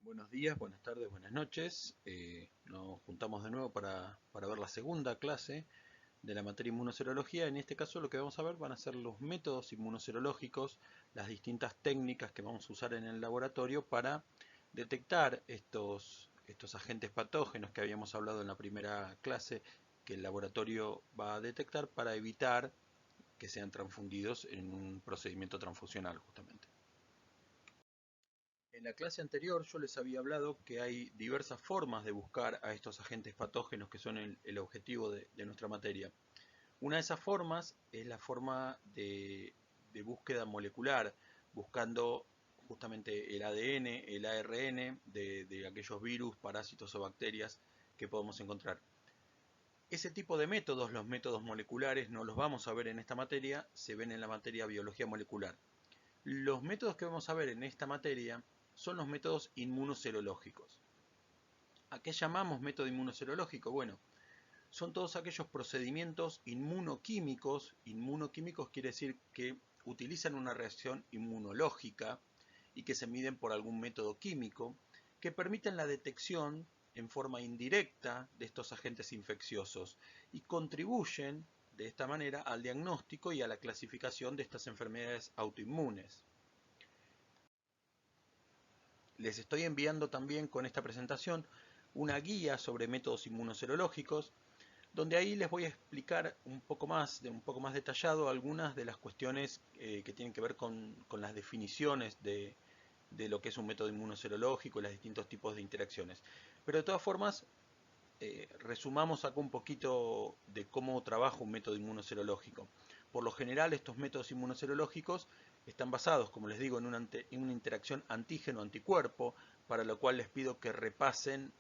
Buenos días, buenas tardes, buenas noches. Nos juntamos de nuevo para ver la segunda clase de la materia inmunoserología. En este caso lo que vamos a ver van a ser los métodos inmunoserológicos, las distintas técnicas que vamos a usar en el laboratorio para detectar estos agentes patógenos que habíamos hablado en la primera clase que el laboratorio va a detectar para evitar que sean transfundidos en un procedimiento transfusional justamente. En la clase anterior yo les había hablado que hay diversas formas de buscar a estos agentes patógenos que son el objetivo de nuestra materia. Una de esas formas es la forma de búsqueda molecular, buscando justamente el ADN, el ARN de aquellos virus, parásitos o bacterias que podemos encontrar. Ese tipo de métodos, los métodos moleculares, no los vamos a ver en esta materia, se ven en la materia biología molecular. Los métodos que vamos a ver en esta materia son los métodos inmunoserológicos. ¿A qué llamamos método inmunoserológico? Bueno, son todos aquellos procedimientos inmunoquímicos. Inmunoquímicos quiere decir que utilizan una reacción inmunológica y que se miden por algún método químico que permiten la detección en forma indirecta de estos agentes infecciosos y contribuyen de esta manera al diagnóstico y a la clasificación de estas enfermedades autoinmunes. Les estoy enviando también con esta presentación una guía sobre métodos inmunoserológicos, donde ahí les voy a explicar un poco más detallado algunas de las cuestiones que tienen que ver con las definiciones de lo que es un método inmunoserológico y los distintos tipos de interacciones. Pero de todas formas, resumamos acá un poquito de cómo trabaja un método inmunoserológico. Por lo general, estos métodos inmunoserológicos están basados, como les digo, en una interacción antígeno-anticuerpo, para lo cual les pido que repasen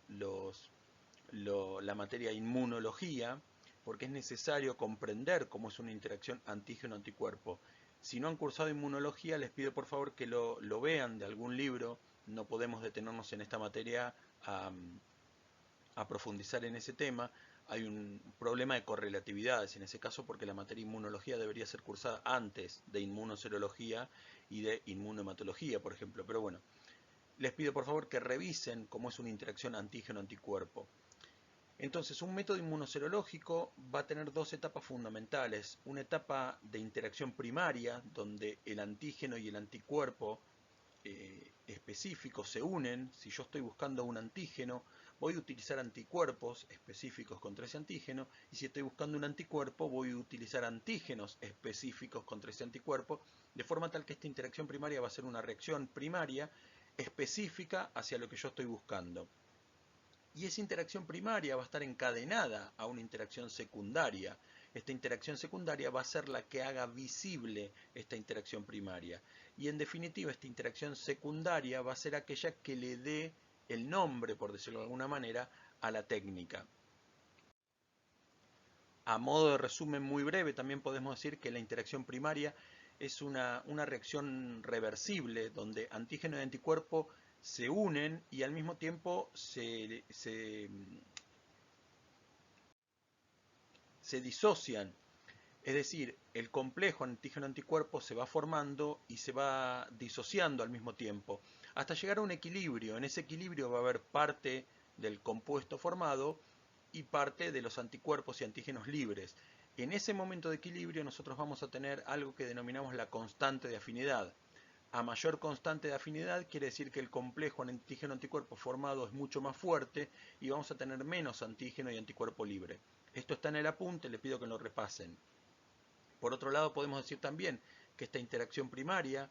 la materia inmunología, porque es necesario comprender cómo es una interacción antígeno-anticuerpo. Si no han cursado inmunología, les pido por favor que lo vean de algún libro. No podemos detenernos en esta materia a profundizar en ese tema. Hay un problema de correlatividades en ese caso porque la materia inmunología debería ser cursada antes de inmunoserología y de inmunohematología, por ejemplo. Pero bueno, les pido por favor que revisen cómo es una interacción antígeno-anticuerpo. Entonces, un método inmunoserológico va a tener dos etapas fundamentales. Una etapa de interacción primaria, donde el antígeno y el anticuerpo específicos se unen. Si yo estoy buscando un antígeno, voy a utilizar anticuerpos específicos contra ese antígeno, y si estoy buscando un anticuerpo, voy a utilizar antígenos específicos contra ese anticuerpo, de forma tal que esta interacción primaria va a ser una reacción primaria específica hacia lo que yo estoy buscando. Y esa interacción primaria va a estar encadenada a una interacción secundaria. Esta interacción secundaria va a ser la que haga visible esta interacción primaria. Y en definitiva, esta interacción secundaria va a ser aquella que le dé el nombre, por decirlo de alguna manera, a la técnica. A modo de resumen muy breve, también podemos decir que la interacción primaria es una reacción reversible, donde antígeno y anticuerpo se unen y al mismo tiempo se disocian. Es decir, el complejo antígeno-anticuerpo se va formando y se va disociando al mismo tiempo, hasta llegar a un equilibrio. En ese equilibrio va a haber parte del compuesto formado y parte de los anticuerpos y antígenos libres. En ese momento de equilibrio nosotros vamos a tener algo que denominamos la constante de afinidad. A mayor constante de afinidad quiere decir que el complejo antígeno-anticuerpo formado es mucho más fuerte y vamos a tener menos antígeno y anticuerpo libre. Esto está en el apunte, les pido que lo repasen. Por otro lado, podemos decir también que esta interacción primaria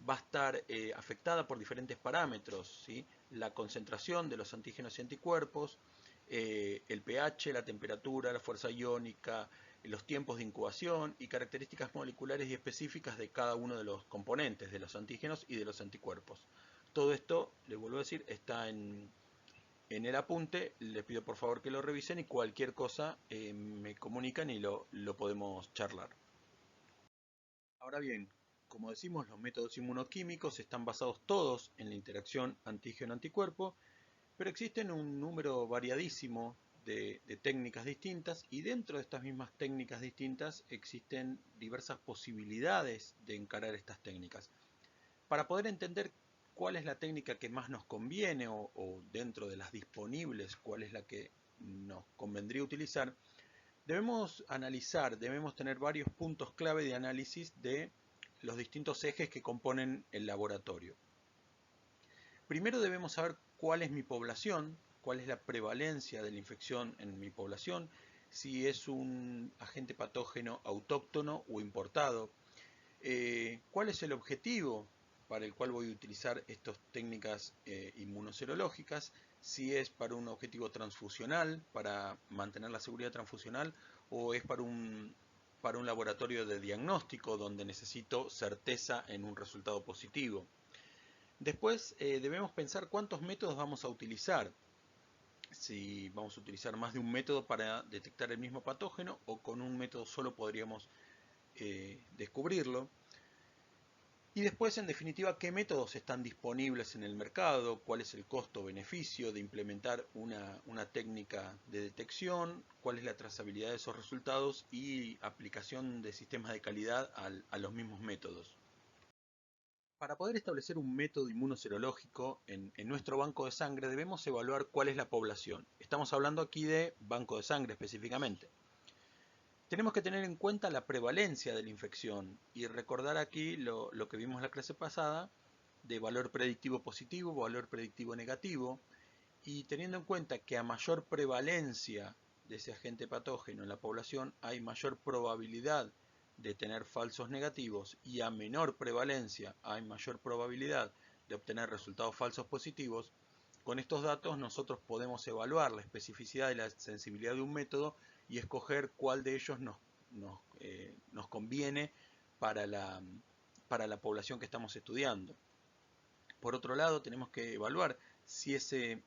va a estar afectada por diferentes parámetros, ¿sí? La concentración de los antígenos y anticuerpos, el pH, la temperatura, la fuerza iónica, los tiempos de incubación y características moleculares y específicas de cada uno de los componentes de los antígenos y de los anticuerpos. Todo esto, les vuelvo a decir, está en el apunte. Les pido por favor que lo revisen y cualquier cosa me comunican y lo podemos charlar. Ahora bien, como decimos, los métodos inmunoquímicos están basados todos en la interacción antígeno-anticuerpo, pero existen un número variadísimo de técnicas distintas, y dentro de estas mismas técnicas distintas existen diversas posibilidades de encarar estas técnicas. Para poder entender cuál es la técnica que más nos conviene o dentro de las disponibles, cuál es la que nos convendría utilizar, debemos analizar, debemos tener varios puntos clave de análisis de los distintos ejes que componen el laboratorio. Primero debemos saber cuál es mi población, cuál es la prevalencia de la infección en mi población, si es un agente patógeno autóctono o importado, cuál es el objetivo para el cual voy a utilizar estas técnicas inmunoserológicas, si es para un objetivo transfusional, para mantener la seguridad transfusional, o es para un laboratorio de diagnóstico donde necesito certeza en un resultado positivo. Después debemos pensar cuántos métodos vamos a utilizar. Si vamos a utilizar más de un método para detectar el mismo patógeno o con un método solo podríamos descubrirlo. Y después, en definitiva, qué métodos están disponibles en el mercado, cuál es el costo-beneficio de implementar una técnica de detección, cuál es la trazabilidad de esos resultados y aplicación de sistemas de calidad a los mismos métodos. Para poder establecer un método inmunoserológico en nuestro banco de sangre debemos evaluar cuál es la población. Estamos hablando aquí de banco de sangre específicamente. Tenemos que tener en cuenta la prevalencia de la infección y recordar aquí lo que vimos en la clase pasada de valor predictivo positivo, valor predictivo negativo, y teniendo en cuenta que a mayor prevalencia de ese agente patógeno en la población hay mayor probabilidad de tener falsos negativos y a menor prevalencia hay mayor probabilidad de obtener resultados falsos positivos. Con estos datos nosotros podemos evaluar la especificidad y la sensibilidad de un método y escoger cuál de ellos nos conviene para la población que estamos estudiando. Por otro lado, tenemos que evaluar si ese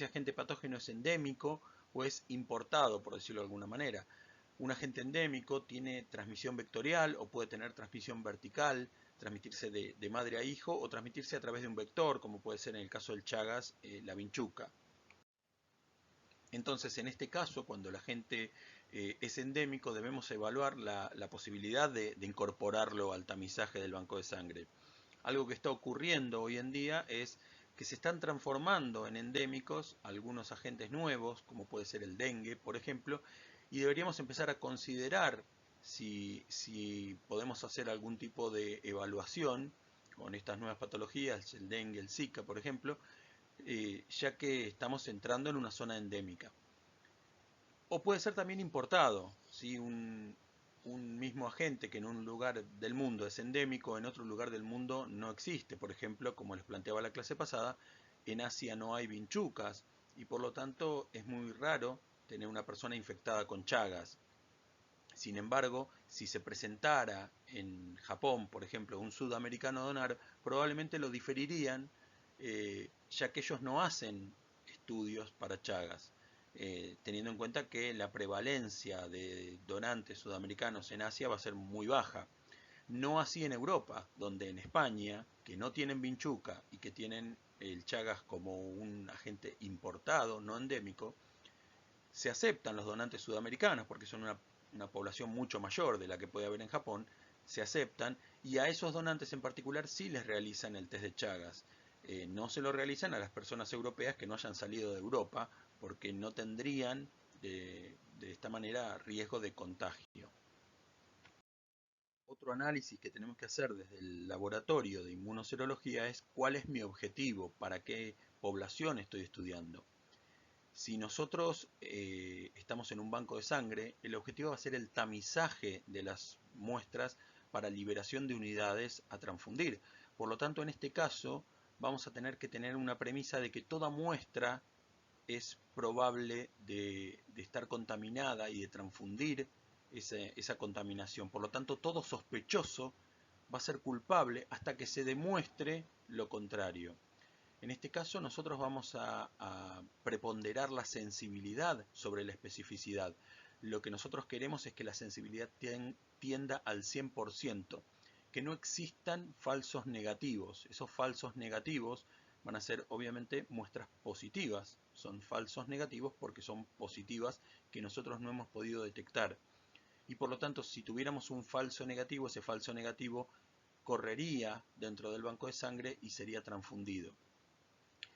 agente patógeno es endémico o es importado, por decirlo de alguna manera. Un agente endémico tiene transmisión vectorial o puede tener transmisión vertical, transmitirse de madre a hijo o transmitirse a través de un vector, como puede ser en el caso del Chagas, la vinchuca. Entonces, en este caso, cuando el agente es endémico, debemos evaluar la posibilidad de incorporarlo al tamizaje del banco de sangre. Algo que está ocurriendo hoy en día es que se están transformando en endémicos algunos agentes nuevos, como puede ser el dengue, por ejemplo, y deberíamos empezar a considerar si podemos hacer algún tipo de evaluación con estas nuevas patologías, el dengue, el Zika, por ejemplo, ya que estamos entrando en una zona endémica. O puede ser también importado, ¿sí? Un mismo agente que en un lugar del mundo es endémico, en otro lugar del mundo no existe. Por ejemplo, como les planteaba la clase pasada, en Asia no hay vinchucas y por lo tanto es muy raro tener una persona infectada con Chagas. Sin embargo, si se presentara en Japón, por ejemplo, un sudamericano a donar, probablemente lo diferirían, ya que ellos no hacen estudios para Chagas, teniendo en cuenta que la prevalencia de donantes sudamericanos en Asia va a ser muy baja. No así en Europa, donde en España, que no tienen vinchuca y que tienen el Chagas como un agente importado, no endémico, se aceptan los donantes sudamericanos porque son una población mucho mayor de la que puede haber en Japón, se aceptan y a esos donantes en particular sí les realizan el test de Chagas. No se lo realizan a las personas europeas que no hayan salido de Europa porque no tendrían de esta manera riesgo de contagio. Otro análisis que tenemos que hacer desde el laboratorio de inmunoserología es cuál es mi objetivo, para qué población estoy estudiando. Si nosotros estamos en un banco de sangre, el objetivo va a ser el tamizaje de las muestras para liberación de unidades a transfundir. Por lo tanto, en este caso, vamos a tener que tener una premisa de que toda muestra es probable de estar contaminada y de transfundir esa contaminación. Por lo tanto, todo sospechoso va a ser culpable hasta que se demuestre lo contrario. En este caso nosotros vamos a preponderar la sensibilidad sobre la especificidad. Lo que nosotros queremos es que la sensibilidad tienda al 100%, que no existan falsos negativos. Esos falsos negativos van a ser obviamente muestras positivas. Son falsos negativos porque son positivas que nosotros no hemos podido detectar. Y por lo tanto, si tuviéramos un falso negativo, ese falso negativo correría dentro del banco de sangre y sería transfundido.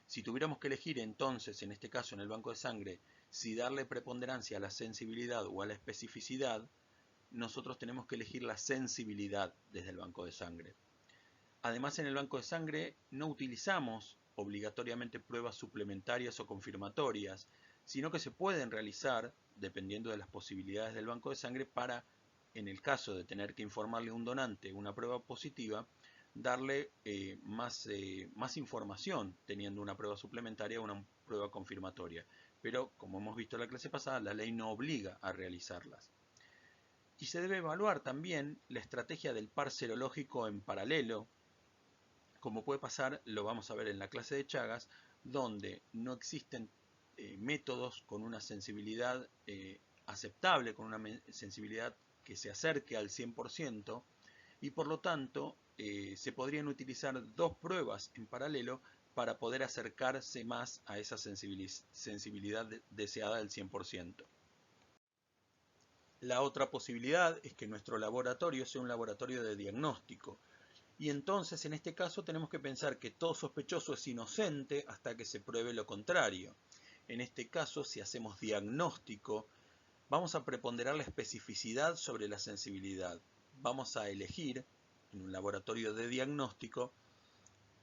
Si tuviéramos que elegir entonces, en este caso en el banco de sangre, si darle preponderancia a la sensibilidad o a la especificidad, nosotros tenemos que elegir la sensibilidad desde el banco de sangre. Además, en el banco de sangre no utilizamos obligatoriamente pruebas suplementarias o confirmatorias, sino que se pueden realizar, dependiendo de las posibilidades del banco de sangre, para, en el caso de tener que informarle a un donante una prueba positiva, darle más información teniendo una prueba suplementaria o una prueba confirmatoria. Pero, como hemos visto en la clase pasada, la ley no obliga a realizarlas. Y se debe evaluar también la estrategia del par serológico en paralelo, como puede pasar, lo vamos a ver en la clase de Chagas, donde no existen métodos con una sensibilidad aceptable, con una sensibilidad que se acerque al 100%, y por lo tanto se podrían utilizar dos pruebas en paralelo para poder acercarse más a esa sensibilidad deseada del 100%. La otra posibilidad es que nuestro laboratorio sea un laboratorio de diagnóstico. Y entonces, en este caso, tenemos que pensar que todo sospechoso es inocente hasta que se pruebe lo contrario. En este caso, si hacemos diagnóstico, vamos a preponderar la especificidad sobre la sensibilidad. Vamos a elegir, en un laboratorio de diagnóstico,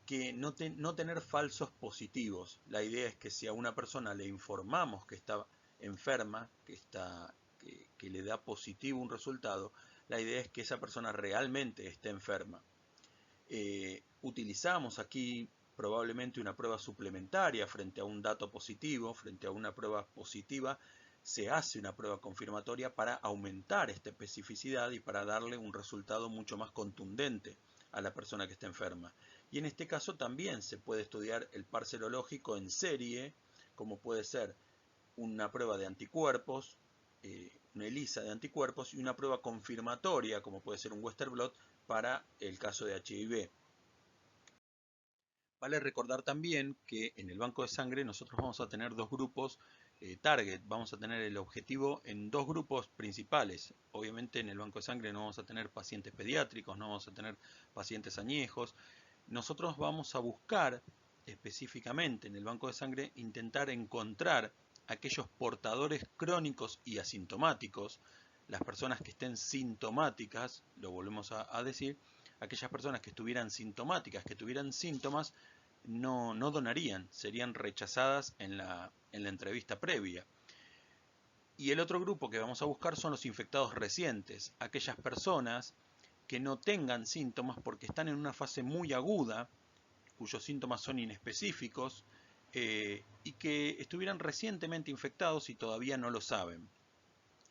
que no tener falsos positivos. La idea es que si a una persona le informamos que está enferma, que le da positivo un resultado, la idea es que esa persona realmente esté enferma. Utilizamos aquí probablemente una prueba suplementaria frente a un dato positivo, frente a una prueba positiva, se hace una prueba confirmatoria para aumentar esta especificidad y para darle un resultado mucho más contundente a la persona que está enferma. Y en este caso también se puede estudiar el par serológico en serie, como puede ser una prueba de anticuerpos, una ELISA de anticuerpos y una prueba confirmatoria, como puede ser un Western blot, para el caso de HIV. Vale recordar también que en el banco de sangre nosotros vamos a tener dos grupos target, vamos a tener el objetivo en dos grupos principales. Obviamente en el banco de sangre no vamos a tener pacientes pediátricos, no vamos a tener pacientes añejos. Nosotros vamos a buscar específicamente en el banco de sangre intentar encontrar aquellos portadores crónicos y asintomáticos, las personas que estén sintomáticas, lo volvemos a decir, aquellas personas que estuvieran sintomáticas, que tuvieran síntomas, no donarían, serían rechazadas en la entrevista previa. Y el otro grupo que vamos a buscar son los infectados recientes, aquellas personas que no tengan síntomas porque están en una fase muy aguda, cuyos síntomas son inespecíficos, y que estuvieran recientemente infectados y todavía no lo saben.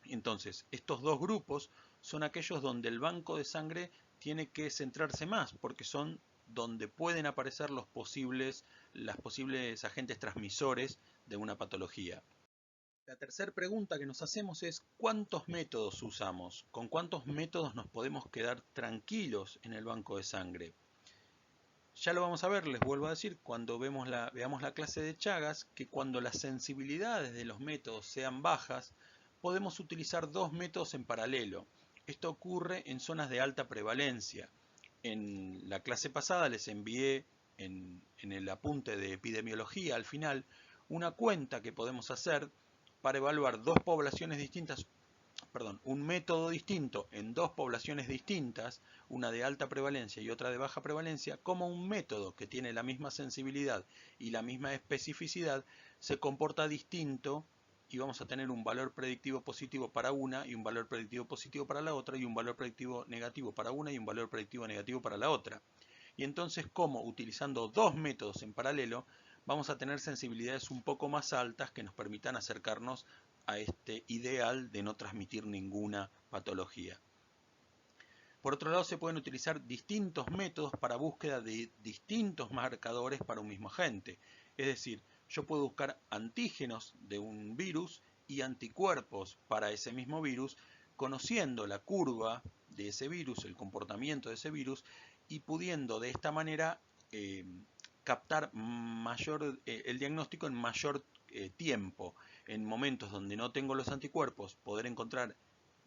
Entonces, estos dos grupos son aquellos donde el banco de sangre tiene que centrarse más, porque son donde pueden aparecer los posibles agentes transmisores de una patología. La tercera pregunta que nos hacemos es ¿cuántos métodos usamos? ¿Con cuántos métodos nos podemos quedar tranquilos en el banco de sangre? Ya lo vamos a ver, les vuelvo a decir, cuando veamos la clase de Chagas, que cuando las sensibilidades de los métodos sean bajas, podemos utilizar dos métodos en paralelo. Esto ocurre en zonas de alta prevalencia. En la clase pasada les envié en el apunte de epidemiología al final una cuenta que podemos hacer para evaluar dos poblaciones distintas, un método distinto en dos poblaciones distintas, una de alta prevalencia y otra de baja prevalencia, como un método que tiene la misma sensibilidad y la misma especificidad se comporta distinto y vamos a tener un valor predictivo positivo para una y un valor predictivo positivo para la otra y un valor predictivo negativo para una y un valor predictivo negativo para la otra. Y entonces, como utilizando dos métodos en paralelo, vamos a tener sensibilidades un poco más altas que nos permitan acercarnos a este ideal de no transmitir ninguna patología. Por otro lado, se pueden utilizar distintos métodos para búsqueda de distintos marcadores para un mismo agente. Es decir, yo puedo buscar antígenos de un virus y anticuerpos para ese mismo virus, conociendo la curva de ese virus, el comportamiento de ese virus, y pudiendo de esta manera captar el diagnóstico en mayor tiempo. En momentos donde no tengo los anticuerpos, poder encontrar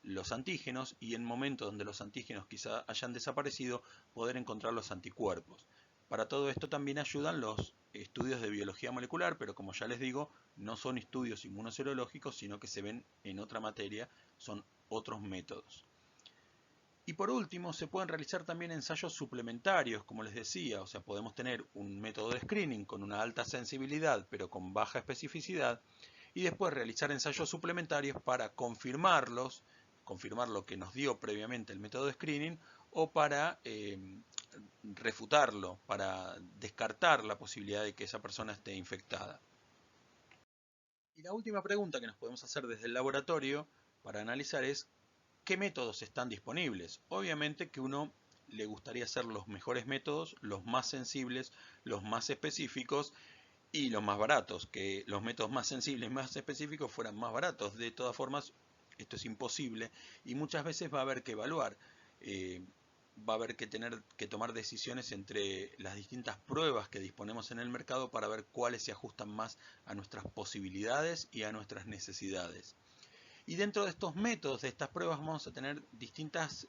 los antígenos y en momentos donde los antígenos quizá hayan desaparecido, poder encontrar los anticuerpos. Para todo esto también ayudan los estudios de biología molecular, pero como ya les digo, no son estudios inmunoserológicos, sino que se ven en otra materia, son otros métodos. Y por último, se pueden realizar también ensayos suplementarios, como les decía, o sea, podemos tener un método de screening con una alta sensibilidad, pero con baja especificidad, y después realizar ensayos suplementarios para confirmar lo que nos dio previamente el método de screening, o para refutarlo, para descartar la posibilidad de que esa persona esté infectada. Y la última pregunta que nos podemos hacer desde el laboratorio para analizar es ¿qué métodos están disponibles? Obviamente que uno le gustaría hacer los mejores métodos, los más sensibles, los más específicos y los más baratos, que los métodos más sensibles y más específicos fueran más baratos. De todas formas, esto es imposible y muchas veces va a haber que evaluar, va a haber que tener que tomar decisiones entre las distintas pruebas que disponemos en el mercado para ver cuáles se ajustan más a nuestras posibilidades y a nuestras necesidades. Y dentro de estos métodos, de estas pruebas, vamos a tener distintas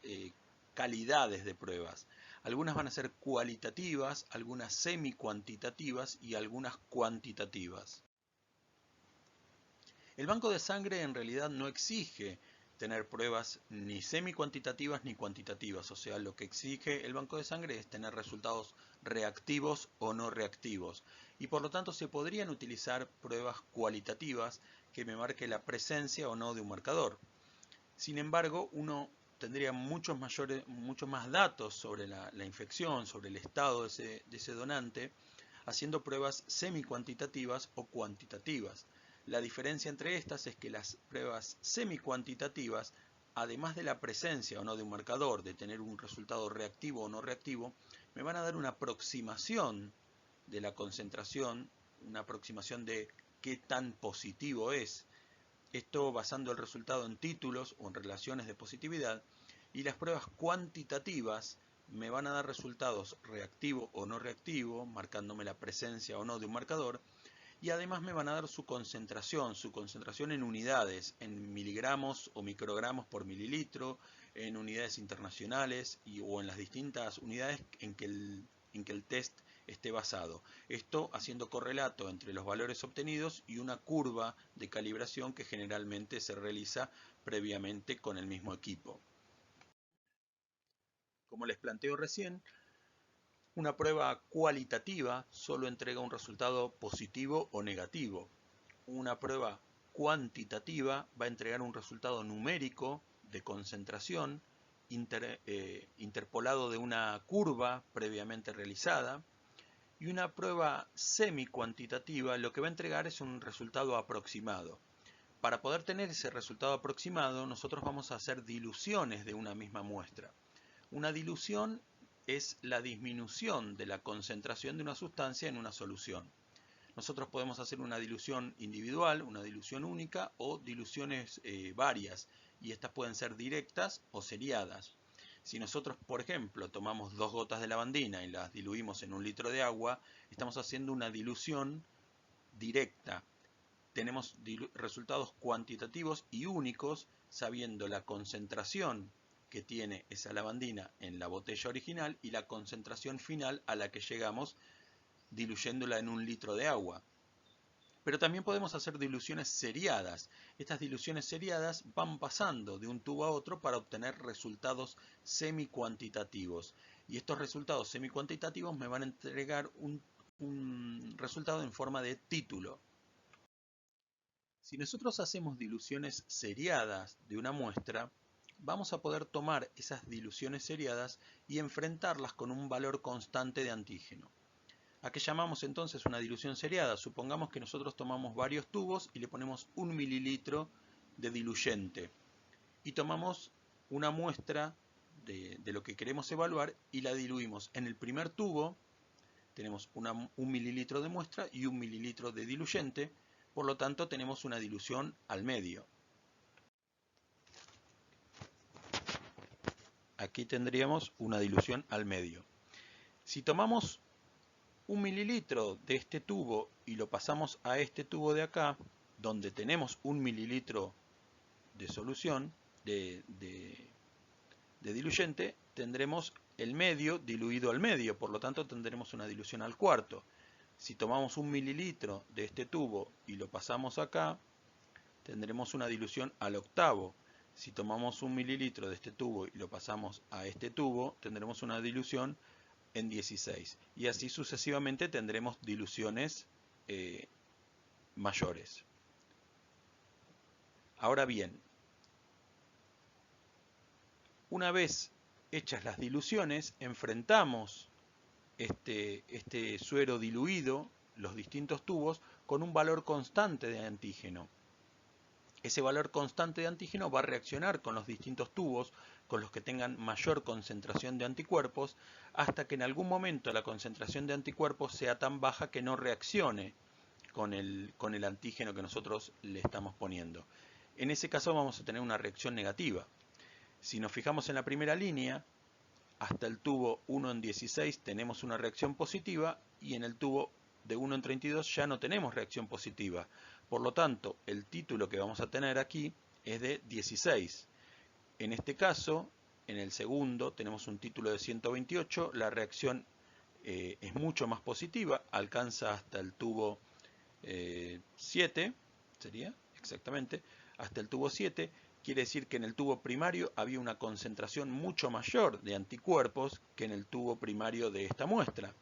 calidades de pruebas. Algunas van a ser cualitativas, algunas semi-cuantitativas y algunas cuantitativas. El banco de sangre en realidad no exige tener pruebas ni semi-cuantitativas ni cuantitativas, o sea, lo que exige el banco de sangre es tener resultados reactivos o no reactivos. Y por lo tanto se podrían utilizar pruebas cualitativas que me marque la presencia o no de un marcador. Sin embargo, uno tendría muchos más datos sobre la infección, sobre el estado de ese donante, haciendo pruebas semi-cuantitativas o cuantitativas. La diferencia entre estas es que las pruebas semi-cuantitativas, además de la presencia o no de un marcador, de tener un resultado reactivo o no reactivo, me van a dar una aproximación de la concentración, una aproximación de qué tan positivo es. Esto basando el resultado en títulos o en relaciones de positividad. Y las pruebas cuantitativas me van a dar resultados reactivo o no reactivo, marcándome la presencia o no de un marcador. Y además me van a dar su concentración en unidades, en miligramos o microgramos por mililitro, en unidades internacionales o en las distintas unidades en que el test esté basado. Esto haciendo correlato entre los valores obtenidos y una curva de calibración que generalmente se realiza previamente con el mismo equipo. Como les planteo recién, una prueba cualitativa solo entrega un resultado positivo o negativo. Una prueba cuantitativa va a entregar un resultado numérico de concentración interpolado de una curva previamente realizada. Y una prueba semi-cuantitativa lo que va a entregar es un resultado aproximado. Para poder tener ese resultado aproximado, nosotros vamos a hacer diluciones de una misma muestra. Una dilución es la disminución de la concentración de una sustancia en una solución. Nosotros podemos hacer una dilución individual, una dilución única o diluciones varias, y estas pueden ser directas o seriadas. Si nosotros, por ejemplo, tomamos 2 gotas de lavandina y las diluimos en 1 litro de agua, estamos haciendo una dilución directa. Tenemos resultados cuantitativos y únicos sabiendo la concentración que tiene esa lavandina en la botella original y la concentración final a la que llegamos diluyéndola en 1 litro de agua. Pero también podemos hacer diluciones seriadas. Estas diluciones seriadas van pasando de un tubo a otro para obtener resultados semi-cuantitativos. Y estos resultados semi-cuantitativos me van a entregar un resultado en forma de título. Si nosotros hacemos diluciones seriadas de una muestra, vamos a poder tomar esas diluciones seriadas y enfrentarlas con un valor constante de antígeno. ¿A qué llamamos entonces una dilución seriada? Supongamos que nosotros tomamos varios tubos y le ponemos 1 mililitro de diluyente y tomamos una muestra de lo que queremos evaluar y la diluimos. En el primer tubo tenemos 1 mililitro de muestra y 1 mililitro de diluyente, por lo tanto tenemos una dilución al medio. Aquí tendríamos una dilución al medio. Si tomamos 1 mililitro de este tubo y lo pasamos a este tubo de acá, donde tenemos 1 mililitro de solución, de diluyente, tendremos el medio diluido al medio, por lo tanto tendremos una dilución al cuarto. Si tomamos 1 mililitro de este tubo y lo pasamos acá, tendremos una dilución al octavo. Si tomamos 1 mililitro de este tubo y lo pasamos a este tubo, tendremos una dilución en 16. Y así sucesivamente tendremos diluciones mayores. Ahora bien, una vez hechas las diluciones, enfrentamos este suero diluido, los distintos tubos, con un valor constante de antígeno. Ese valor constante de antígeno va a reaccionar con los distintos tubos, con los que tengan mayor concentración de anticuerpos, hasta que en algún momento la concentración de anticuerpos sea tan baja que no reaccione con el antígeno que nosotros le estamos poniendo. En ese caso vamos a tener una reacción negativa. Si nos fijamos en la primera línea, hasta el tubo 1 en 16 tenemos una reacción positiva y en el tubo de 1 en 32 ya no tenemos reacción positiva. Por lo tanto, el título que vamos a tener aquí es de 16. En este caso, en el segundo, tenemos un título de 128. La reacción es mucho más positiva, alcanza hasta el tubo 7, sería exactamente, hasta el tubo 7. Quiere decir que en el tubo primario había una concentración mucho mayor de anticuerpos que en el tubo primario de esta muestra.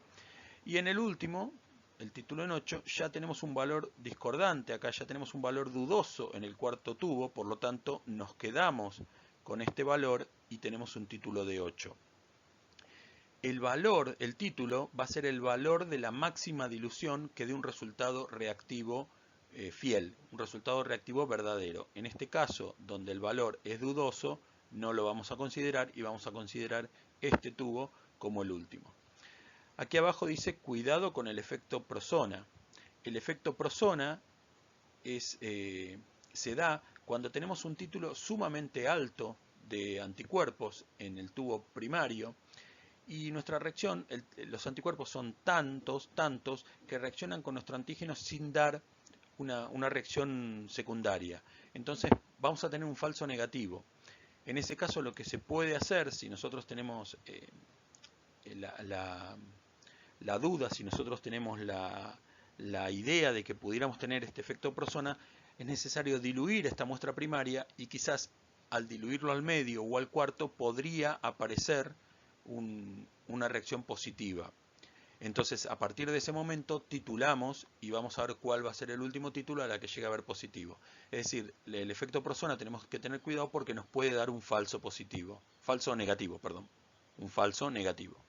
Y en el último, el título en 8, ya tenemos un valor discordante, acá ya tenemos un valor dudoso en el cuarto tubo, por lo tanto nos quedamos con este valor y tenemos un título de 8. El valor, el título, va a ser el valor de la máxima dilución que dé un resultado reactivo fiel, un resultado reactivo verdadero. En este caso, donde el valor es dudoso, no lo vamos a considerar y vamos a considerar este tubo como el último. Aquí abajo dice cuidado con el efecto Prosona. El efecto Prosona se da cuando tenemos un título sumamente alto de anticuerpos en el tubo primario y nuestra reacción, los anticuerpos son tantos que reaccionan con nuestro antígeno sin dar una reacción secundaria. Entonces vamos a tener un falso negativo. En ese caso lo que se puede hacer, si nosotros tenemos la duda, si nosotros tenemos la idea de que pudiéramos tener este efecto Prosona, es necesario diluir esta muestra primaria y quizás al diluirlo al medio o al cuarto podría aparecer una reacción positiva. Entonces, a partir de ese momento, titulamos y vamos a ver cuál va a ser el último título a la que llegue a ver positivo. Es decir, el efecto Prosona tenemos que tener cuidado porque nos puede dar un falso negativo, perdón. Un falso negativo.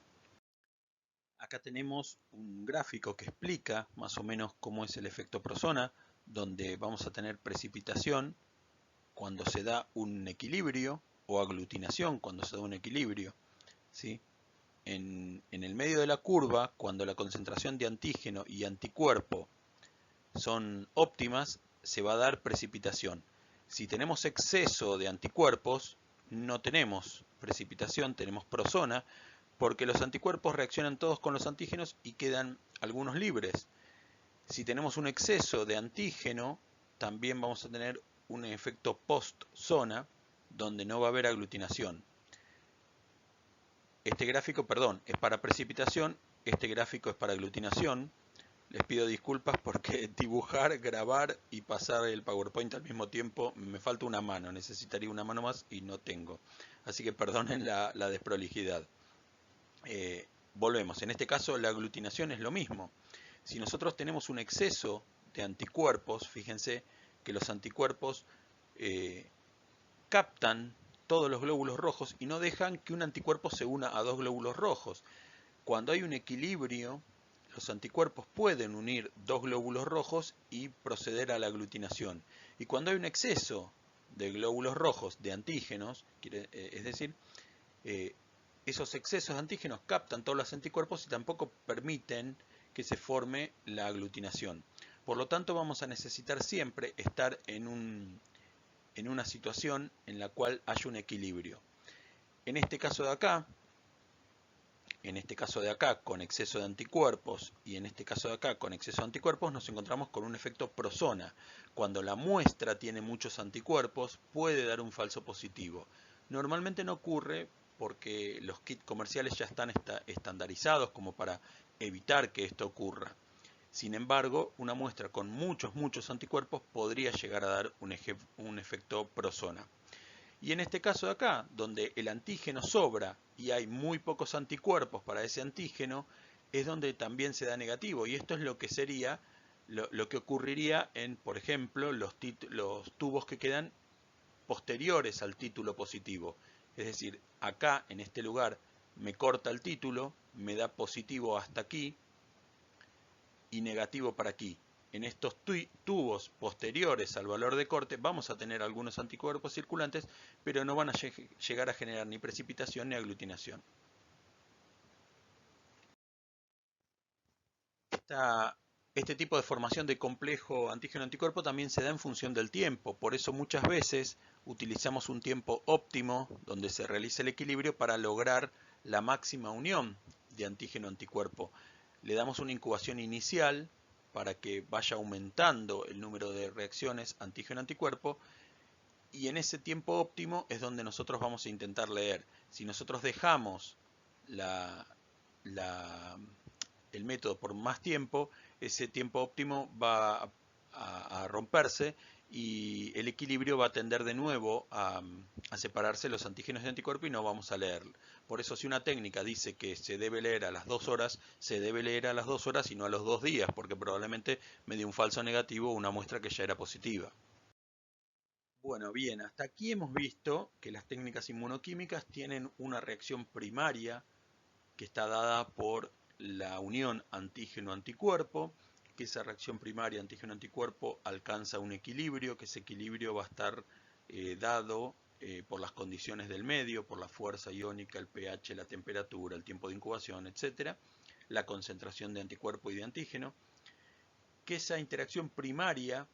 Acá tenemos un gráfico que explica más o menos cómo es el efecto Prosona, donde vamos a tener precipitación cuando se da un equilibrio o aglutinación cuando se da un equilibrio, ¿sí? En el medio de la curva, cuando la concentración de antígeno y anticuerpo son óptimas, se va a dar precipitación. Si tenemos exceso de anticuerpos, no tenemos precipitación, tenemos prosona, porque los anticuerpos reaccionan todos con los antígenos y quedan algunos libres. Si tenemos un exceso de antígeno, también vamos a tener un efecto post-zona, donde no va a haber aglutinación. Este gráfico, perdón, es para precipitación, este gráfico es para aglutinación. Les pido disculpas porque dibujar, grabar y pasar el PowerPoint al mismo tiempo me falta una mano, necesitaría una mano más y no tengo. Así que perdonen la desprolijidad. Volvemos, en este caso la aglutinación es lo mismo. Si nosotros tenemos un exceso de anticuerpos, fíjense que los anticuerpos captan todos los glóbulos rojos y no dejan que un anticuerpo se una a dos glóbulos rojos. Cuando hay un equilibrio, los anticuerpos pueden unir dos glóbulos rojos y proceder a la aglutinación. Y cuando hay un exceso de glóbulos rojos de antígenos, es decir, esos excesos de antígenos captan todos los anticuerpos y tampoco permiten que se forme la aglutinación. Por lo tanto, vamos a necesitar siempre estar en una situación en la cual haya un equilibrio. En este caso de acá, en este caso de acá con exceso de anticuerpos y en este caso de acá con exceso de anticuerpos, nos encontramos con un efecto prosona. Cuando la muestra tiene muchos anticuerpos, puede dar un falso positivo. Normalmente no ocurre porque los kits comerciales ya están estandarizados como para evitar que esto ocurra. Sin embargo, una muestra con muchos anticuerpos podría llegar a dar un efecto prosona. Y en este caso de acá, donde el antígeno sobra y hay muy pocos anticuerpos para ese antígeno, es donde también se da negativo. Y esto es lo que sería, lo que ocurriría en, por ejemplo, los tubos que quedan posteriores al título positivo. Es decir, acá, en este lugar, me corta el título, me da positivo hasta aquí y negativo para aquí. En estos tubos posteriores al valor de corte vamos a tener algunos anticuerpos circulantes, pero no van a llegar a generar ni precipitación ni aglutinación. Este tipo de formación de complejo antígeno-anticuerpo también se da en función del tiempo. Por eso muchas veces utilizamos un tiempo óptimo donde se realiza el equilibrio para lograr la máxima unión de antígeno-anticuerpo. Le damos una incubación inicial para que vaya aumentando el número de reacciones antígeno-anticuerpo, y en ese tiempo óptimo es donde nosotros vamos a intentar leer. Si nosotros dejamos el método por más tiempo, ese tiempo óptimo va a romperse y el equilibrio va a tender de nuevo a separarse los antígenos de anticuerpo y no vamos a leer. Por eso si una técnica dice que se debe leer a las 2 horas, se debe leer a las 2 horas y no a los 2 días, porque probablemente me dio un falso negativo o una muestra que ya era positiva. Bueno, bien, hasta aquí hemos visto que las técnicas inmunoquímicas tienen una reacción primaria que está dada por la unión antígeno-anticuerpo, que esa reacción primaria antígeno-anticuerpo alcanza un equilibrio, que ese equilibrio va a estar dado por las condiciones del medio, por la fuerza iónica, el pH, la temperatura, el tiempo de incubación, etc., la concentración de anticuerpo y de antígeno, que esa interacción primaria,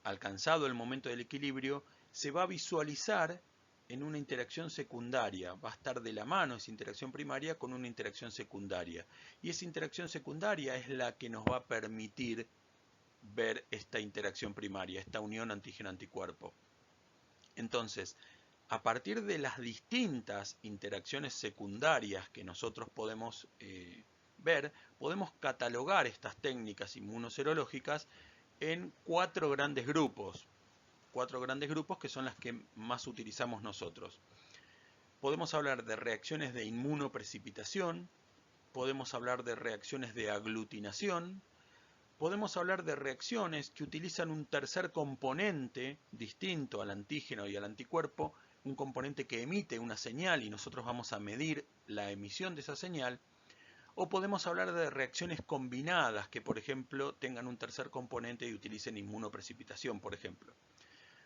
alcanzado el momento del equilibrio, se va a visualizar en una interacción secundaria. Va a estar de la mano esa interacción primaria con una interacción secundaria. Y esa interacción secundaria es la que nos va a permitir ver esta interacción primaria, esta unión antígeno-anticuerpo. Entonces, a partir de las distintas interacciones secundarias que nosotros podemos ver, podemos catalogar estas técnicas inmunoserológicas en 4 grandes grupos. 4 grandes grupos que son las que más utilizamos nosotros. Podemos hablar de reacciones de inmunoprecipitación, podemos hablar de reacciones de aglutinación, podemos hablar de reacciones que utilizan un tercer componente distinto al antígeno y al anticuerpo, un componente que emite una señal y nosotros vamos a medir la emisión de esa señal. O podemos hablar de reacciones combinadas que, por ejemplo, tengan un tercer componente y utilicen inmunoprecipitación, por ejemplo.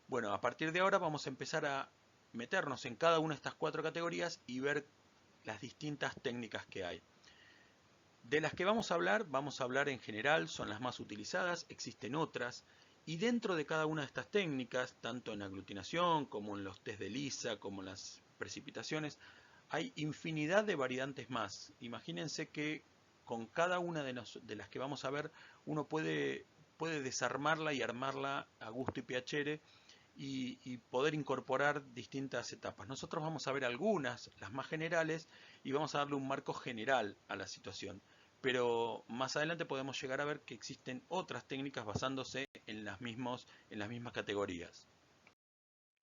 Bueno, a partir de ahora vamos a empezar a meternos en cada una de estas 4 categorías y ver las distintas técnicas que hay. De las que vamos a hablar en general, son las más utilizadas, existen otras, y dentro de cada una de estas técnicas, tanto en aglutinación como en los test de Lisa, como en las precipitaciones, hay infinidad de variantes más. Imagínense que con cada una de las que vamos a ver, uno puede desarmarla y armarla a gusto y piacere y poder incorporar distintas etapas. Nosotros vamos a ver algunas, las más generales, y vamos a darle un marco general a la situación. Pero más adelante podemos llegar a ver que existen otras técnicas basándose en las mismas categorías.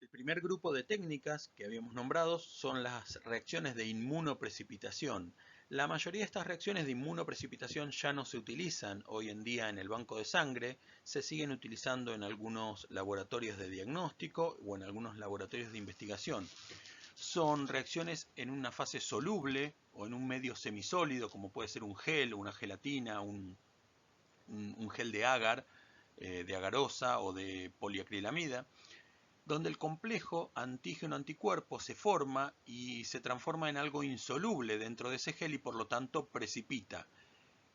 El primer grupo de técnicas que habíamos nombrado son las reacciones de inmunoprecipitación. La mayoría de estas reacciones de inmunoprecipitación ya no se utilizan hoy en día en el banco de sangre, se siguen utilizando en algunos laboratorios de diagnóstico o en algunos laboratorios de investigación. Son reacciones en una fase soluble o en un medio semisólido, como puede ser un gel, una gelatina, un gel de agar, de agarosa o de poliacrilamida, donde el complejo antígeno-anticuerpo se forma y se transforma en algo insoluble dentro de ese gel y por lo tanto precipita.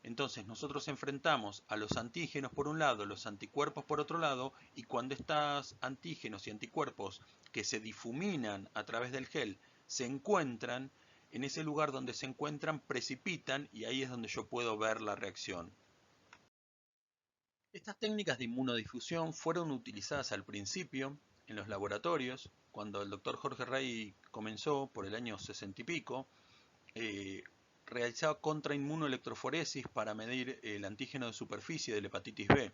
Entonces nosotros enfrentamos a los antígenos por un lado, los anticuerpos por otro lado, y cuando estos antígenos y anticuerpos que se difuminan a través del gel se encuentran, en ese lugar donde se encuentran precipitan y ahí es donde yo puedo ver la reacción. Estas técnicas de inmunodifusión fueron utilizadas al principio en los laboratorios, cuando el doctor Jorge Rey comenzó por el año 60 y pico, realizaba contrainmunoelectroforesis para medir el antígeno de superficie de la hepatitis B.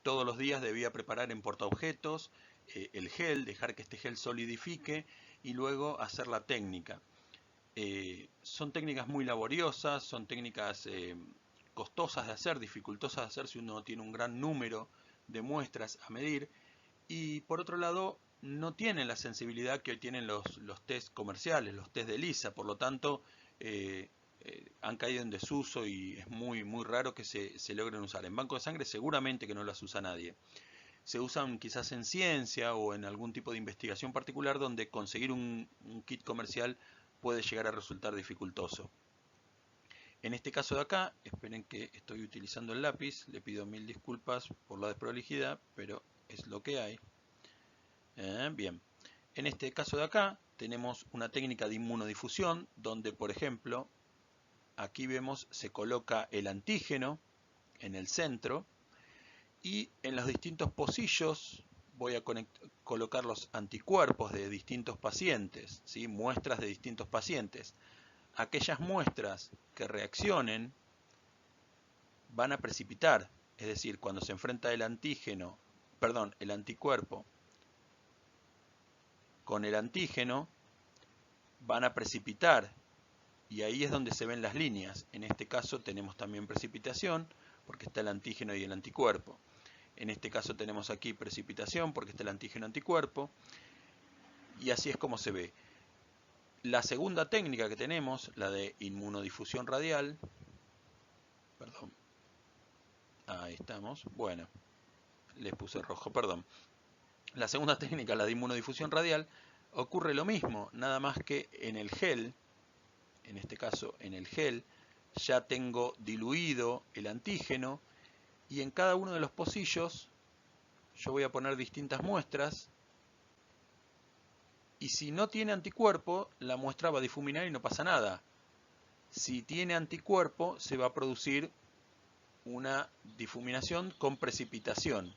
Todos los días debía preparar en portaobjetos el gel, dejar que este gel solidifique y luego hacer la técnica. Son técnicas muy laboriosas, son técnicas costosas de hacer, dificultosas de hacer si uno tiene un gran número de muestras a medir, y por otro lado no tienen la sensibilidad que hoy tienen los test comerciales, los test de ELISA, por lo tanto han caído en desuso y es muy raro que se logren usar. En banco de sangre seguramente que no las usa nadie. Se usan quizás en ciencia o en algún tipo de investigación particular donde conseguir un kit comercial puede llegar a resultar dificultoso. En este caso de acá, esperen que estoy utilizando el lápiz, le pido 1000 disculpas por la desprolijidad, pero es lo que hay. Bien, en este caso de acá tenemos una técnica de inmunodifusión donde, por ejemplo, aquí vemos se coloca el antígeno en el centro y en los distintos pocillos voy a colocar los anticuerpos de distintos pacientes, ¿sí? Muestras de distintos pacientes. Aquellas muestras que reaccionen van a precipitar, es decir, cuando se enfrenta el anticuerpo con el antígeno, van a precipitar y ahí es donde se ven las líneas. En este caso tenemos también precipitación porque está el antígeno y el anticuerpo. En este caso tenemos aquí precipitación porque está el antígeno anticuerpo y así es como se ve. La segunda técnica que tenemos, la de inmunodifusión radial, perdón, ahí estamos, bueno, les puse rojo, perdón. La segunda técnica, la de inmunodifusión radial, ocurre lo mismo, nada más que en el gel, en este caso en el gel, ya tengo diluido el antígeno y en cada uno de los pocillos yo voy a poner distintas muestras y si no tiene anticuerpo, la muestra va a difuminar y no pasa nada. Si tiene anticuerpo, se va a producir una difuminación con precipitación.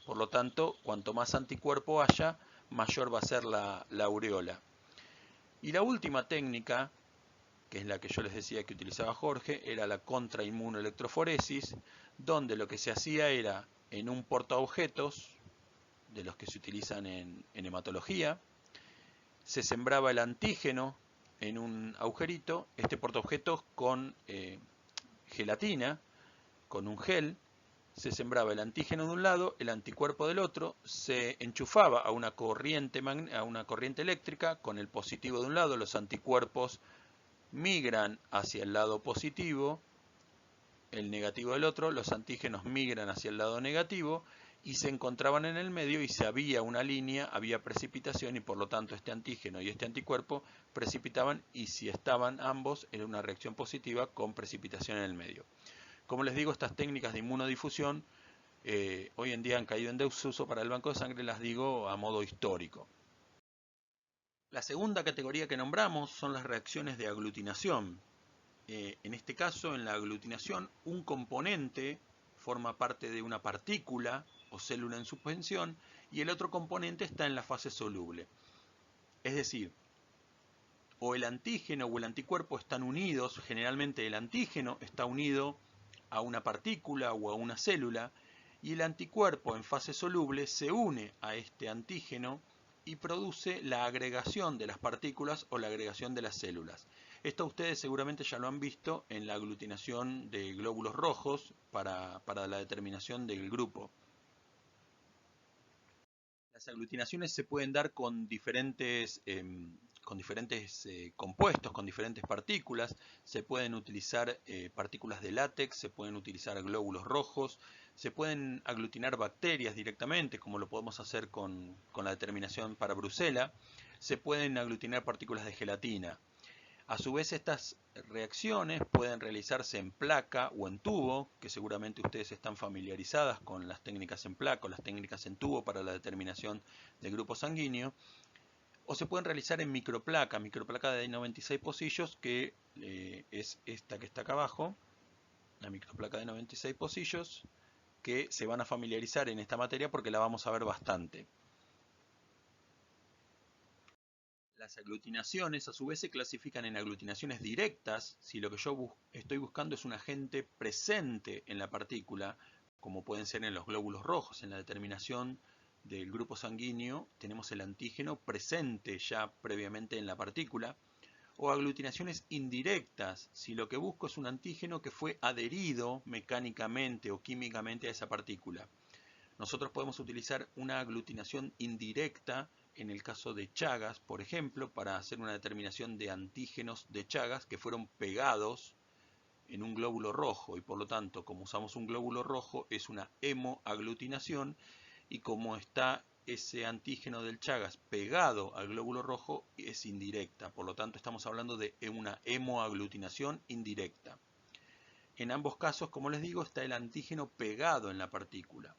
Por lo tanto, cuanto más anticuerpo haya, mayor va a ser la aureola. Y la última técnica, que es la que yo les decía que utilizaba Jorge, era la contrainmunoelectroforesis, donde lo que se hacía era en un portaobjetos, de los que se utilizan en hematología, se sembraba el antígeno en un agujerito, este portaobjetos con gelatina, con un gel, se sembraba el antígeno de un lado, el anticuerpo del otro, se enchufaba a una corriente eléctrica, con el positivo de un lado, los anticuerpos migran hacia el lado positivo, el negativo del otro, los antígenos migran hacia el lado negativo y se encontraban en el medio y si había una línea, había precipitación y por lo tanto este antígeno y este anticuerpo precipitaban y si estaban ambos era una reacción positiva con precipitación en el medio. Como les digo, estas técnicas de inmunodifusión hoy en día han caído en desuso para el banco de sangre, las digo a modo histórico. La segunda categoría que nombramos son las reacciones de aglutinación. En este caso, en la aglutinación, un componente forma parte de una partícula o célula en suspensión y el otro componente está en la fase soluble. Es decir, o el antígeno o el anticuerpo están unidos, generalmente el antígeno está unido a una partícula o a una célula y el anticuerpo en fase soluble se une a este antígeno y produce la agregación de las partículas o la agregación de las células. Esto ustedes seguramente ya lo han visto en la aglutinación de glóbulos rojos para la determinación del grupo. Las aglutinaciones se pueden dar con diferentes compuestos, con diferentes partículas. Se pueden utilizar partículas de látex, se pueden utilizar glóbulos rojos, se pueden aglutinar bacterias directamente, como lo podemos hacer con la determinación para Brucella. Se pueden aglutinar partículas de gelatina. A su vez, estas reacciones pueden realizarse en placa o en tubo, que seguramente ustedes están familiarizadas con las técnicas en placa o las técnicas en tubo para la determinación del grupo sanguíneo, o se pueden realizar en microplaca de 96 pocillos, que es esta que está acá abajo, la microplaca de 96 pocillos, que se van a familiarizar en esta materia porque la vamos a ver bastante. Las aglutinaciones a su vez se clasifican en aglutinaciones directas, si lo que yo estoy buscando es un agente presente en la partícula, como pueden ser en los glóbulos rojos. En la determinación del grupo sanguíneo tenemos el antígeno presente ya previamente en la partícula. O aglutinaciones indirectas, si lo que busco es un antígeno que fue adherido mecánicamente o químicamente a esa partícula. Nosotros podemos utilizar una aglutinación indirecta en el caso de Chagas, por ejemplo, para hacer una determinación de antígenos de Chagas que fueron pegados en un glóbulo rojo, y por lo tanto, como usamos un glóbulo rojo, es una hemoaglutinación, y como está ese antígeno del Chagas pegado al glóbulo rojo, es indirecta. Por lo tanto, estamos hablando de una hemoaglutinación indirecta. En ambos casos, como les digo, está el antígeno pegado en la partícula.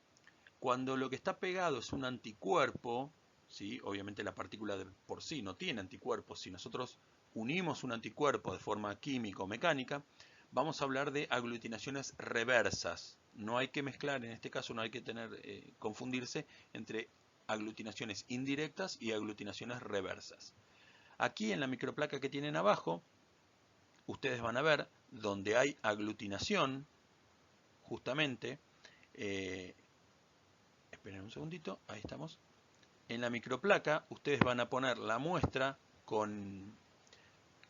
Cuando lo que está pegado es un anticuerpo, ¿sí? Obviamente la partícula por sí no tiene anticuerpos. Si nosotros unimos un anticuerpo de forma química o mecánica, vamos a hablar de aglutinaciones reversas. No hay que mezclar, en este caso no hay que confundirse entre aglutinaciones indirectas y aglutinaciones reversas. Aquí en la microplaca que tienen abajo, ustedes van a ver donde hay aglutinación, justamente, esperen un segundito, ahí estamos. En la microplaca ustedes van a poner la muestra con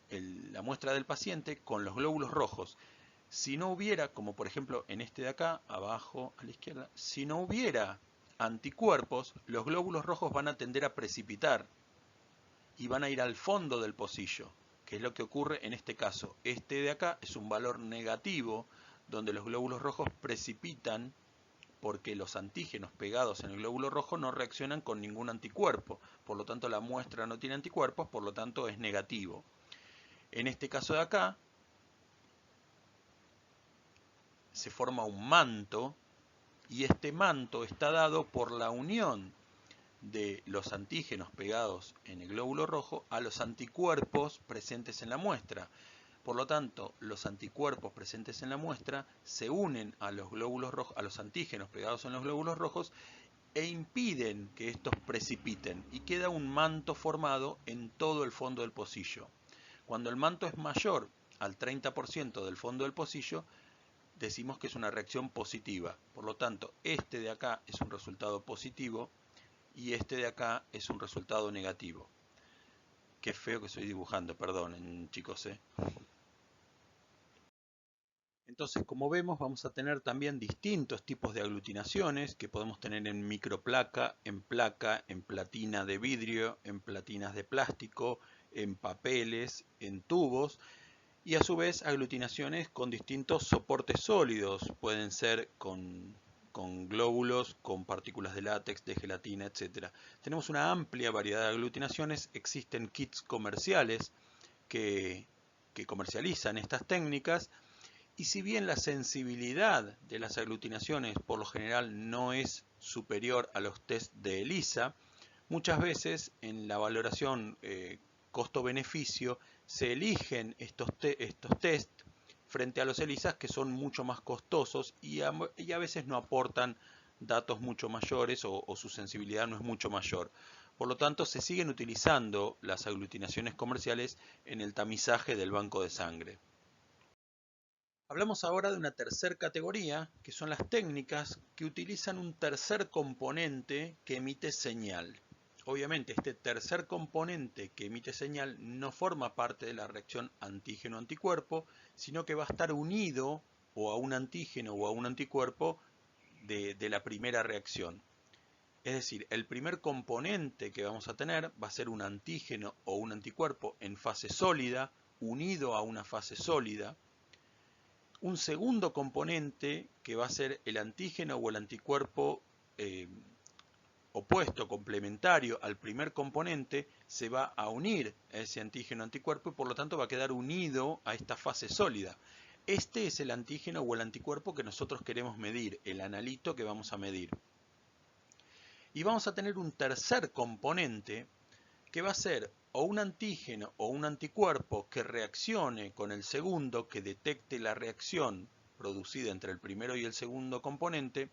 la muestra del paciente con los glóbulos rojos. Si no hubiera, como por ejemplo en este de acá, abajo a la izquierda, si no hubiera anticuerpos, los glóbulos rojos van a tender a precipitar y van a ir al fondo del pocillo, que es lo que ocurre en este caso. Este de acá es un valor negativo, donde los glóbulos rojos precipitan porque los antígenos pegados en el glóbulo rojo no reaccionan con ningún anticuerpo. Por lo tanto, la muestra no tiene anticuerpos, por lo tanto es negativo. En este caso de acá, se forma un manto, y este manto está dado por la unión de los antígenos pegados en el glóbulo rojo a los anticuerpos presentes en la muestra. Por lo tanto, los anticuerpos presentes en la muestra se unen a los glóbulos rojos, a los antígenos pegados en los glóbulos rojos, e impiden que estos precipiten, y queda un manto formado en todo el fondo del pocillo. Cuando el manto es mayor al 30% del fondo del pocillo, decimos que es una reacción positiva. Por lo tanto, este de acá es un resultado positivo y este de acá es un resultado negativo. Qué feo que estoy dibujando, perdonen chicos. Entonces, como vemos, vamos a tener también distintos tipos de aglutinaciones que podemos tener en microplaca, en platina de vidrio, en platinas de plástico, en papeles, en tubos, y a su vez aglutinaciones con distintos soportes sólidos. Pueden ser con glóbulos, con partículas de látex, de gelatina, etc. Tenemos una amplia variedad de aglutinaciones. Existen kits comerciales que comercializan estas técnicas. Y si bien la sensibilidad de las aglutinaciones por lo general no es superior a los test de ELISA, muchas veces en la valoración costo-beneficio se eligen estos test frente a los ELISAs, que son mucho más costosos y a veces no aportan datos mucho mayores, o su sensibilidad no es mucho mayor. Por lo tanto, se siguen utilizando las aglutinaciones comerciales en el tamizaje del banco de sangre. Hablamos ahora de una tercera categoría, que son las técnicas que utilizan un tercer componente que emite señal. Obviamente este tercer componente que emite señal no forma parte de la reacción antígeno-anticuerpo, sino que va a estar unido o a un antígeno o a un anticuerpo de la primera reacción. Es decir, el primer componente que vamos a tener va a ser un antígeno o un anticuerpo en fase sólida, unido a una fase sólida. Un segundo componente, que va a ser el antígeno o el anticuerpo opuesto, complementario al primer componente, se va a unir a ese antígeno anticuerpo y por lo tanto va a quedar unido a esta fase sólida. Este es el antígeno o el anticuerpo que nosotros queremos medir, el analito que vamos a medir. Y vamos a tener un tercer componente que va a ser o un antígeno o un anticuerpo que reaccione con el segundo, que detecte la reacción producida entre el primero y el segundo componente,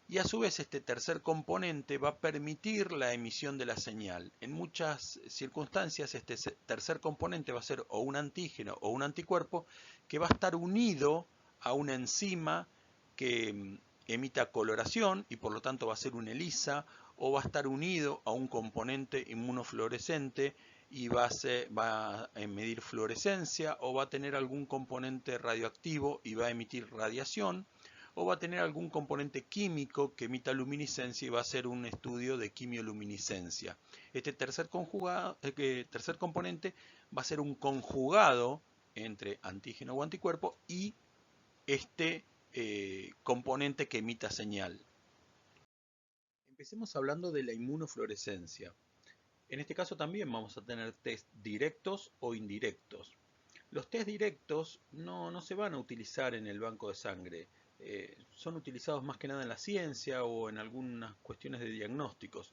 y a su vez este tercer componente va a permitir la emisión de la señal. En muchas circunstancias este tercer componente va a ser o un antígeno o un anticuerpo que va a estar unido a una enzima que emita coloración y por lo tanto va a ser una ELISA, o va a estar unido a un componente inmunofluorescente y va a medir fluorescencia, o va a tener algún componente radioactivo y va a emitir radiación, o va a tener algún componente químico que emita luminiscencia y va a hacer un estudio de quimioluminiscencia. Este tercer componente va a ser un conjugado entre antígeno o anticuerpo y este componente que emita señal. Empecemos hablando de la inmunofluorescencia. En este caso también vamos a tener test directos o indirectos. Los test directos no se van a utilizar en el banco de sangre. Son utilizados más que nada en la ciencia o en algunas cuestiones de diagnósticos.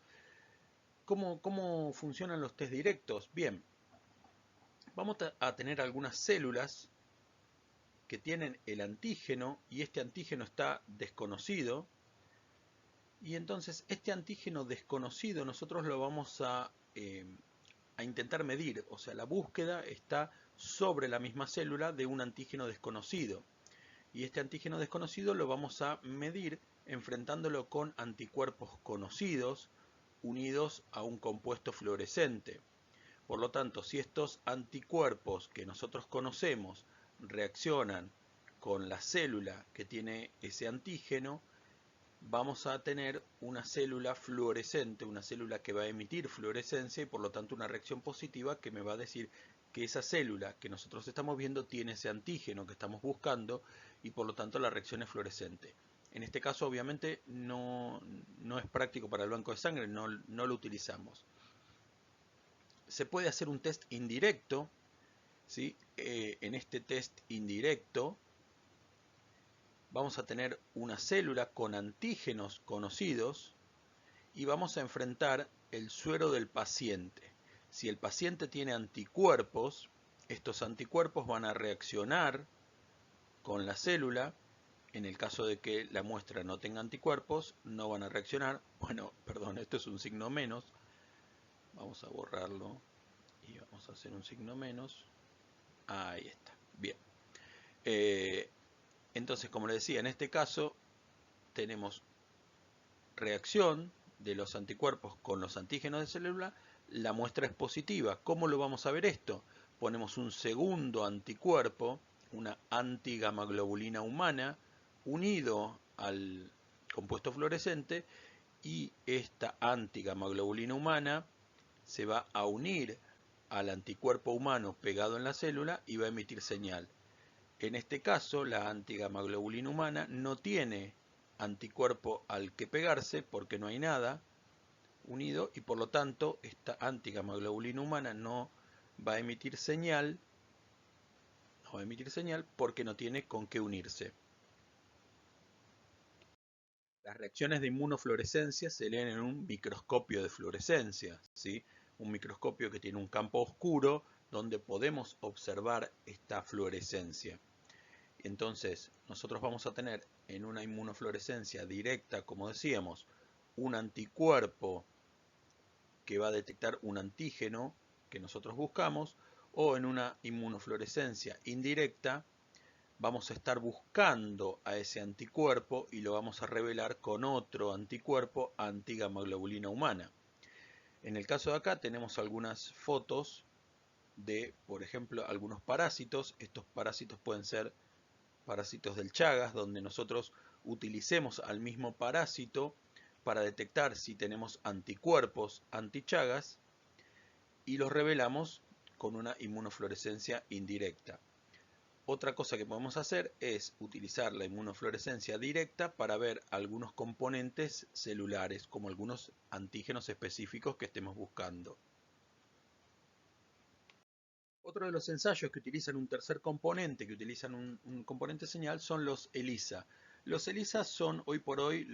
¿Cómo funcionan los test directos? Bien, vamos a tener algunas células que tienen el antígeno y este antígeno está desconocido. Y entonces este antígeno desconocido nosotros lo vamos a intentar medir. O sea, la búsqueda está sobre la misma célula de un antígeno desconocido. Y este antígeno desconocido lo vamos a medir enfrentándolo con anticuerpos conocidos unidos a un compuesto fluorescente. Por lo tanto, si estos anticuerpos que nosotros conocemos reaccionan con la célula que tiene ese antígeno, vamos a tener una célula fluorescente, una célula que va a emitir fluorescencia y por lo tanto una reacción positiva que me va a decir que esa célula que nosotros estamos viendo tiene ese antígeno que estamos buscando y por lo tanto la reacción es fluorescente. En este caso obviamente no es práctico para el banco de sangre, no lo utilizamos. Se puede hacer un test indirecto, ¿sí? En este test indirecto vamos a tener una célula con antígenos conocidos y vamos a enfrentar el suero del paciente. Si el paciente tiene anticuerpos, estos anticuerpos van a reaccionar con la célula. En el caso de que la muestra no tenga anticuerpos, no van a reaccionar. Bueno, perdón, esto es un signo menos. Vamos a borrarlo y vamos a hacer un signo menos. Ahí está. Bien. Entonces, como les decía, en este caso tenemos reacción de los anticuerpos con los antígenos de célula, la muestra es positiva. ¿Cómo lo vamos a ver esto? Ponemos un segundo anticuerpo, una antigamaglobulina humana, unido al compuesto fluorescente, y esta antigamaglobulina humana se va a unir al anticuerpo humano pegado en la célula y va a emitir señal. En este caso, la antigamaglobulina humana no tiene anticuerpo al que pegarse porque no hay nada unido y por lo tanto esta antigamaglobulina humana no va a emitir señal, porque no tiene con qué unirse. Las reacciones de inmunofluorescencia se leen en un microscopio de fluorescencia, ¿sí? Un microscopio que tiene un campo oscuro donde podemos observar esta fluorescencia. Entonces, nosotros vamos a tener en una inmunofluorescencia directa, como decíamos, un anticuerpo que va a detectar un antígeno que nosotros buscamos, o en una inmunofluorescencia indirecta vamos a estar buscando a ese anticuerpo y lo vamos a revelar con otro anticuerpo antigamaglobulina humana. En el caso de acá tenemos algunas fotos de, por ejemplo, algunos parásitos. Estos parásitos pueden ser parásitos del Chagas, donde nosotros utilicemos al mismo parásito para detectar si tenemos anticuerpos anti-Chagas y los revelamos con una inmunofluorescencia indirecta. Otra cosa que podemos hacer es utilizar la inmunofluorescencia directa para ver algunos componentes celulares, como algunos antígenos específicos que estemos buscando. Otro de los ensayos que utilizan un tercer componente, que utilizan un componente señal, son los ELISA. Los ELISA son hoy por hoy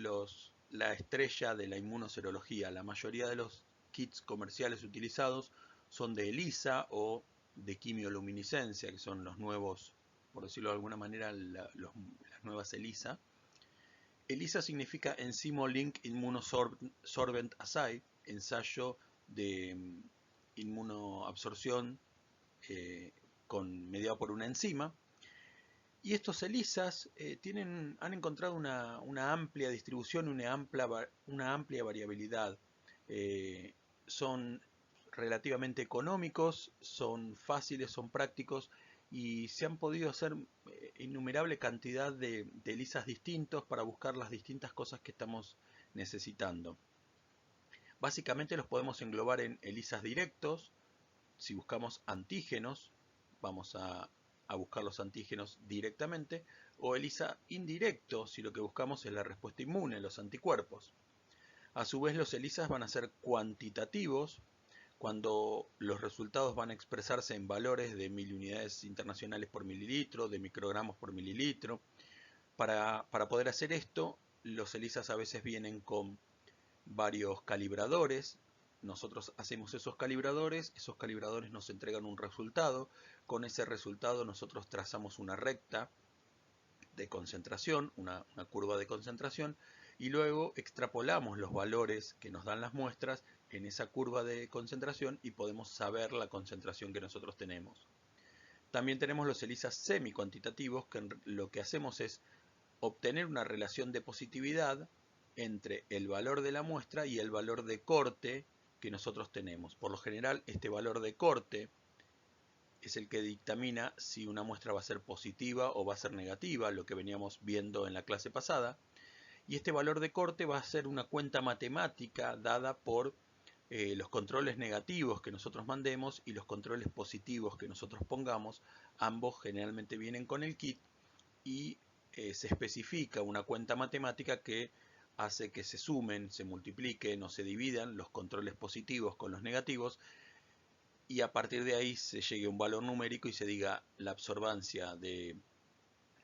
la estrella de la inmunoserología. La mayoría de los kits comerciales utilizados son de ELISA o de quimioluminiscencia, que son los nuevos, por decirlo de alguna manera, las nuevas ELISA. ELISA significa Enzymo Link Immunosorbent Assay, ensayo de inmunoabsorción mediado por una enzima. Y estos ELISAs han encontrado una amplia distribución, una amplia variabilidad. Son relativamente económicos, son fáciles, son prácticos y se han podido hacer innumerable cantidad de ELISAs distintos para buscar las distintas cosas que estamos necesitando. Básicamente los podemos englobar en ELISAs directos. Si buscamos antígenos, vamos a buscar los antígenos directamente, o ELISA indirecto si lo que buscamos es la respuesta inmune, los anticuerpos. A su vez, los ELISAs van a ser cuantitativos cuando los resultados van a expresarse en valores de 1000 unidades internacionales por mililitro, de microgramos por mililitro. Para poder hacer esto, los ELISAs a veces vienen con varios calibradores. Nosotros hacemos esos calibradores nos entregan un resultado. Con ese resultado nosotros trazamos una recta de concentración, una curva de concentración, y luego extrapolamos los valores que nos dan las muestras en esa curva de concentración y podemos saber la concentración que nosotros tenemos. También tenemos los ELISAs semi-cuantitativos, que lo que hacemos es obtener una relación de positividad entre el valor de la muestra y el valor de corte que nosotros tenemos. Por lo general, este valor de corte es el que dictamina si una muestra va a ser positiva o va a ser negativa, lo que veníamos viendo en la clase pasada. Y este valor de corte va a ser una cuenta matemática dada por los controles negativos que nosotros mandemos y los controles positivos que nosotros pongamos. Ambos generalmente vienen con el kit y se especifica una cuenta matemática que hace que se sumen, se multipliquen o se dividan los controles positivos con los negativos, y a partir de ahí se llegue a un valor numérico y se diga la absorbancia de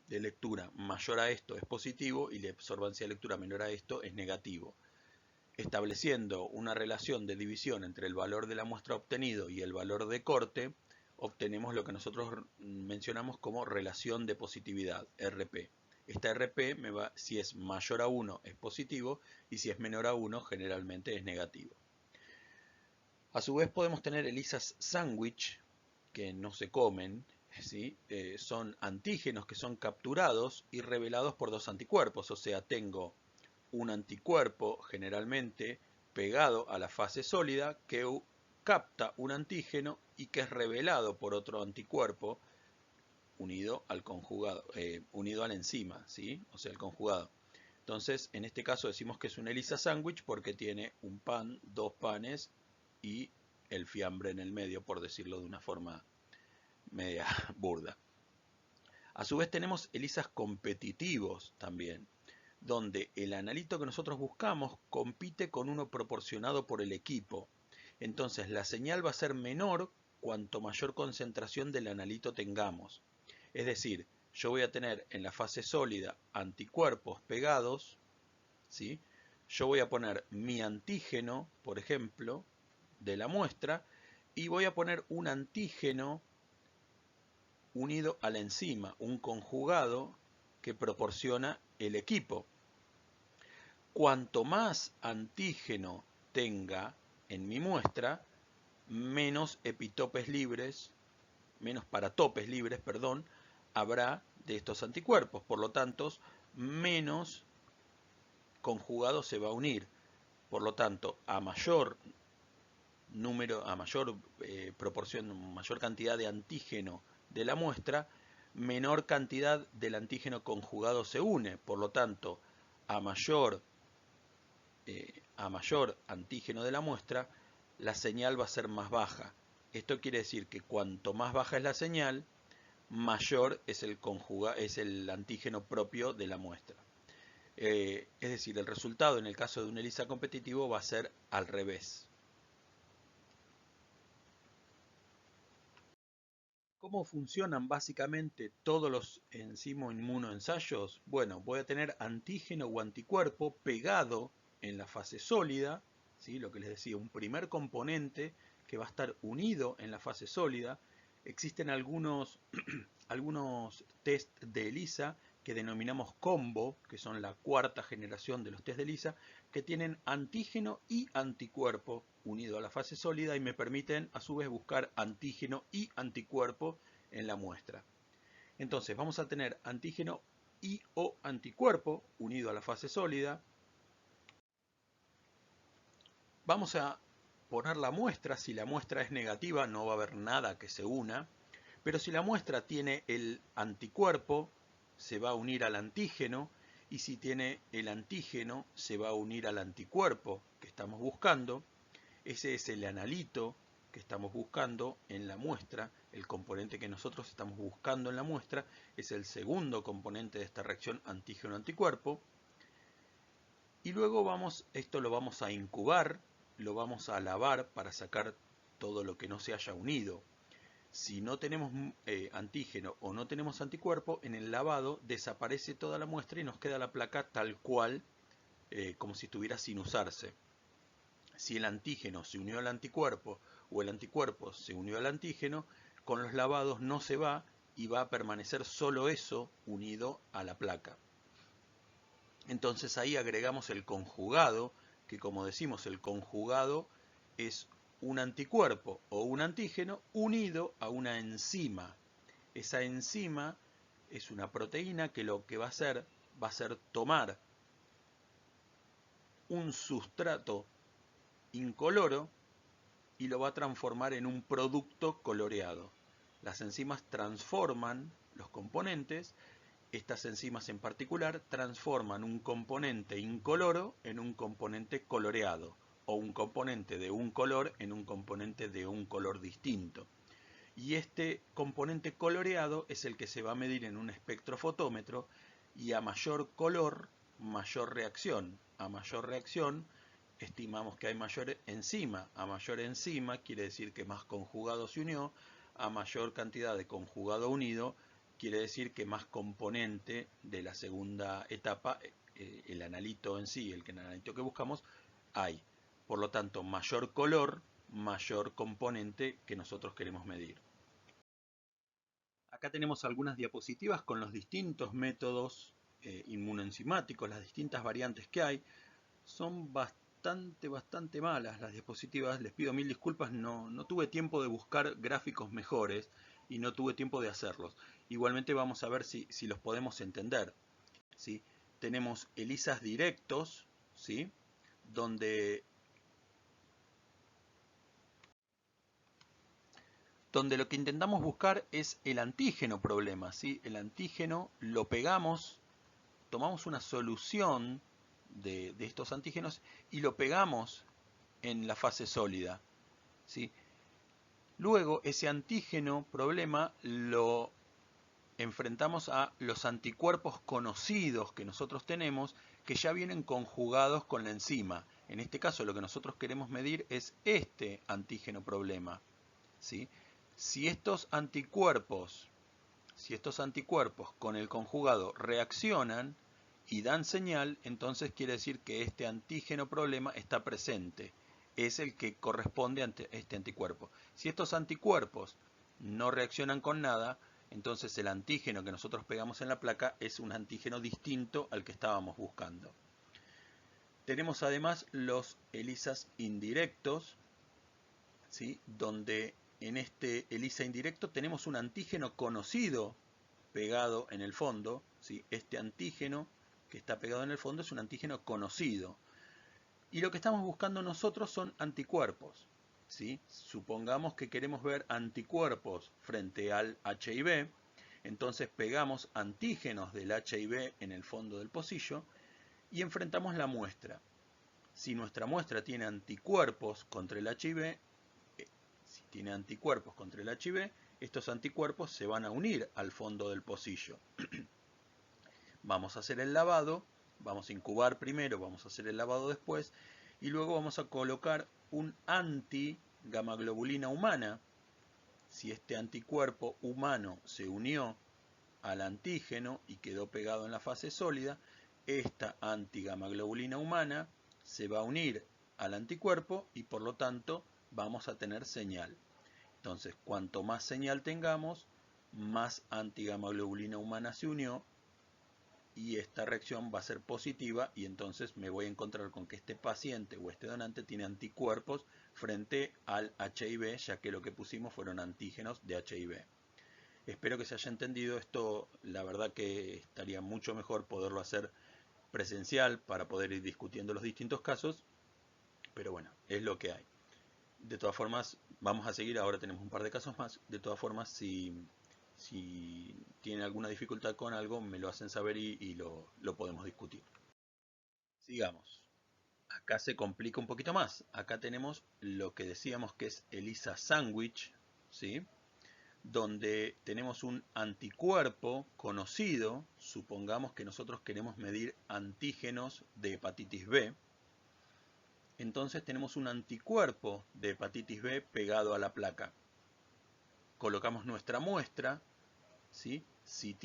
lectura mayor a esto es positivo y la absorbancia de lectura menor a esto es negativo. Estableciendo una relación de división entre el valor de la muestra obtenido y el valor de corte, obtenemos lo que nosotros mencionamos como relación de positividad, RP. Esta RP si es mayor a 1 es positivo y si es menor a 1 generalmente es negativo. A su vez podemos tener ELISAs sándwich que no se comen, ¿sí? Son antígenos que son capturados y revelados por dos anticuerpos, o sea, tengo un anticuerpo generalmente pegado a la fase sólida que capta un antígeno y que es revelado por otro anticuerpo unido al conjugado, unido a la enzima, ¿sí? O sea, el conjugado. Entonces, en este caso decimos que es un ELISA sándwich porque tiene un pan, dos panes y el fiambre en el medio, por decirlo de una forma media burda. A su vez tenemos ELISAs competitivos también, donde el analito que nosotros buscamos compite con uno proporcionado por el equipo. Entonces la señal va a ser menor cuanto mayor concentración del analito tengamos. Es decir, yo voy a tener en la fase sólida anticuerpos pegados, ¿sí? Yo voy a poner mi antígeno, por ejemplo, de la muestra, y voy a poner un antígeno unido a la enzima, un conjugado que proporciona el equipo. Cuanto más antígeno tenga en mi muestra, menos epitopes libres, menos paratopes libres, perdón, habrá de estos anticuerpos. Por lo tanto, menos conjugado se va a unir. Por lo tanto, a mayor número, a mayor proporción, mayor cantidad de antígeno de la muestra, menor cantidad del antígeno conjugado se une. Por lo tanto, a mayor antígeno de la muestra, la señal va a ser más baja. Esto quiere decir que cuanto más baja es la señal, mayor es el antígeno propio de la muestra. Es decir, el resultado en el caso de un ELISA competitivo va a ser al revés. ¿Cómo funcionan básicamente todos los enzimo-inmunoensayos? Bueno, voy a tener antígeno o anticuerpo pegado en la fase sólida, ¿sí? Lo que les decía, un primer componente que va a estar unido en la fase sólida. Existen algunos, algunos test de ELISA que denominamos combo, que son la cuarta generación de los test de ELISA, que tienen antígeno y anticuerpo unido a la fase sólida y me permiten a su vez buscar antígeno y anticuerpo en la muestra. Entonces vamos a tener antígeno y o anticuerpo unido a la fase sólida. Vamos a poner la muestra. Si la muestra es negativa no va a haber nada que se una, pero si la muestra tiene el anticuerpo se va a unir al antígeno, y si tiene el antígeno se va a unir al anticuerpo que estamos buscando. Ese es el analito que estamos buscando en la muestra. El componente que nosotros estamos buscando en la muestra es el segundo componente de esta reacción antígeno-anticuerpo. Y luego esto lo vamos a incubar, lo vamos a lavar para sacar todo lo que no se haya unido. Si no tenemos antígeno o no tenemos anticuerpo, en el lavado desaparece toda la muestra y nos queda la placa tal cual, como si estuviera sin usarse. Si el antígeno se unió al anticuerpo o el anticuerpo se unió al antígeno, con los lavados no se va y va a permanecer solo eso unido a la placa. Entonces ahí agregamos el conjugado, que como decimos, el conjugado es un anticuerpo o un antígeno unido a una enzima. Esa enzima es una proteína que lo que va a hacer tomar un sustrato incoloro y lo va a transformar en un producto coloreado. Las enzimas transforman los componentes. Estas enzimas en particular transforman un componente incoloro en un componente coloreado, o un componente de un color en un componente de un color distinto. Y este componente coloreado es el que se va a medir en un espectrofotómetro, y a mayor color, mayor reacción. A mayor reacción, estimamos que hay mayor enzima. A mayor enzima quiere decir que más conjugado se unió. A mayor cantidad de conjugado unido, quiere decir que más componente de la segunda etapa, el analito en sí, el analito que buscamos, hay. Por lo tanto, mayor color, mayor componente que nosotros queremos medir. Acá tenemos algunas diapositivas con los distintos métodos inmunoenzimáticos, las distintas variantes que hay. Son bastante malas las diapositivas, les pido mil disculpas, no tuve tiempo de buscar gráficos mejores y no tuve tiempo de hacerlos. Igualmente vamos a ver si los podemos entender, ¿sí? Tenemos ELISAs directos, ¿sí? Donde lo que intentamos buscar es el antígeno problema, ¿sí? El antígeno lo pegamos, tomamos una solución de estos antígenos y lo pegamos en la fase sólida, ¿sí? Luego ese antígeno problema lo enfrentamos a los anticuerpos conocidos que nosotros tenemos, que ya vienen conjugados con la enzima. En este caso lo que nosotros queremos medir es este antígeno problema, ¿sí? Si estos anticuerpos con el conjugado reaccionan y dan señal, entonces quiere decir que este antígeno problema está presente. Es el que corresponde a este anticuerpo. Si estos anticuerpos no reaccionan con nada, entonces el antígeno que nosotros pegamos en la placa es un antígeno distinto al que estábamos buscando. Tenemos además los ELISAs indirectos, ¿sí? Donde en este ELISA indirecto tenemos un antígeno conocido pegado en el fondo, ¿sí? Este antígeno que está pegado en el fondo es un antígeno conocido. Y lo que estamos buscando nosotros son anticuerpos, ¿sí? Supongamos que queremos ver anticuerpos frente al HIV, entonces pegamos antígenos del HIV en el fondo del pocillo y enfrentamos la muestra. Si nuestra muestra tiene anticuerpos contra el HIV, estos anticuerpos se van a unir al fondo del pocillo. Vamos a hacer el lavado, vamos a incubar primero, vamos a hacer el lavado después, y luego vamos a colocar un anti-gamaglobulina humana. Si este anticuerpo humano se unió al antígeno y quedó pegado en la fase sólida, esta anti-gamaglobulina humana se va a unir al anticuerpo y por lo tanto vamos a tener señal. Entonces, cuanto más señal tengamos, más antigamaglobulina humana se unió y esta reacción va a ser positiva y entonces me voy a encontrar con que este paciente o este donante tiene anticuerpos frente al HIV, ya que lo que pusimos fueron antígenos de HIV. Espero que se haya entendido esto. La verdad que estaría mucho mejor poderlo hacer presencial para poder ir discutiendo los distintos casos, pero bueno, es lo que hay. De todas formas, vamos a seguir, ahora tenemos un par de casos más. De todas formas, si tienen alguna dificultad con algo, me lo hacen saber y lo podemos discutir. Sigamos. Acá se complica un poquito más. Acá tenemos lo que decíamos que es ELISA sandwich, ¿sí? Donde tenemos un anticuerpo conocido. Supongamos que nosotros queremos medir antígenos de hepatitis B. Entonces tenemos un anticuerpo de hepatitis B pegado a la placa. Colocamos nuestra muestra, ¿sí? Si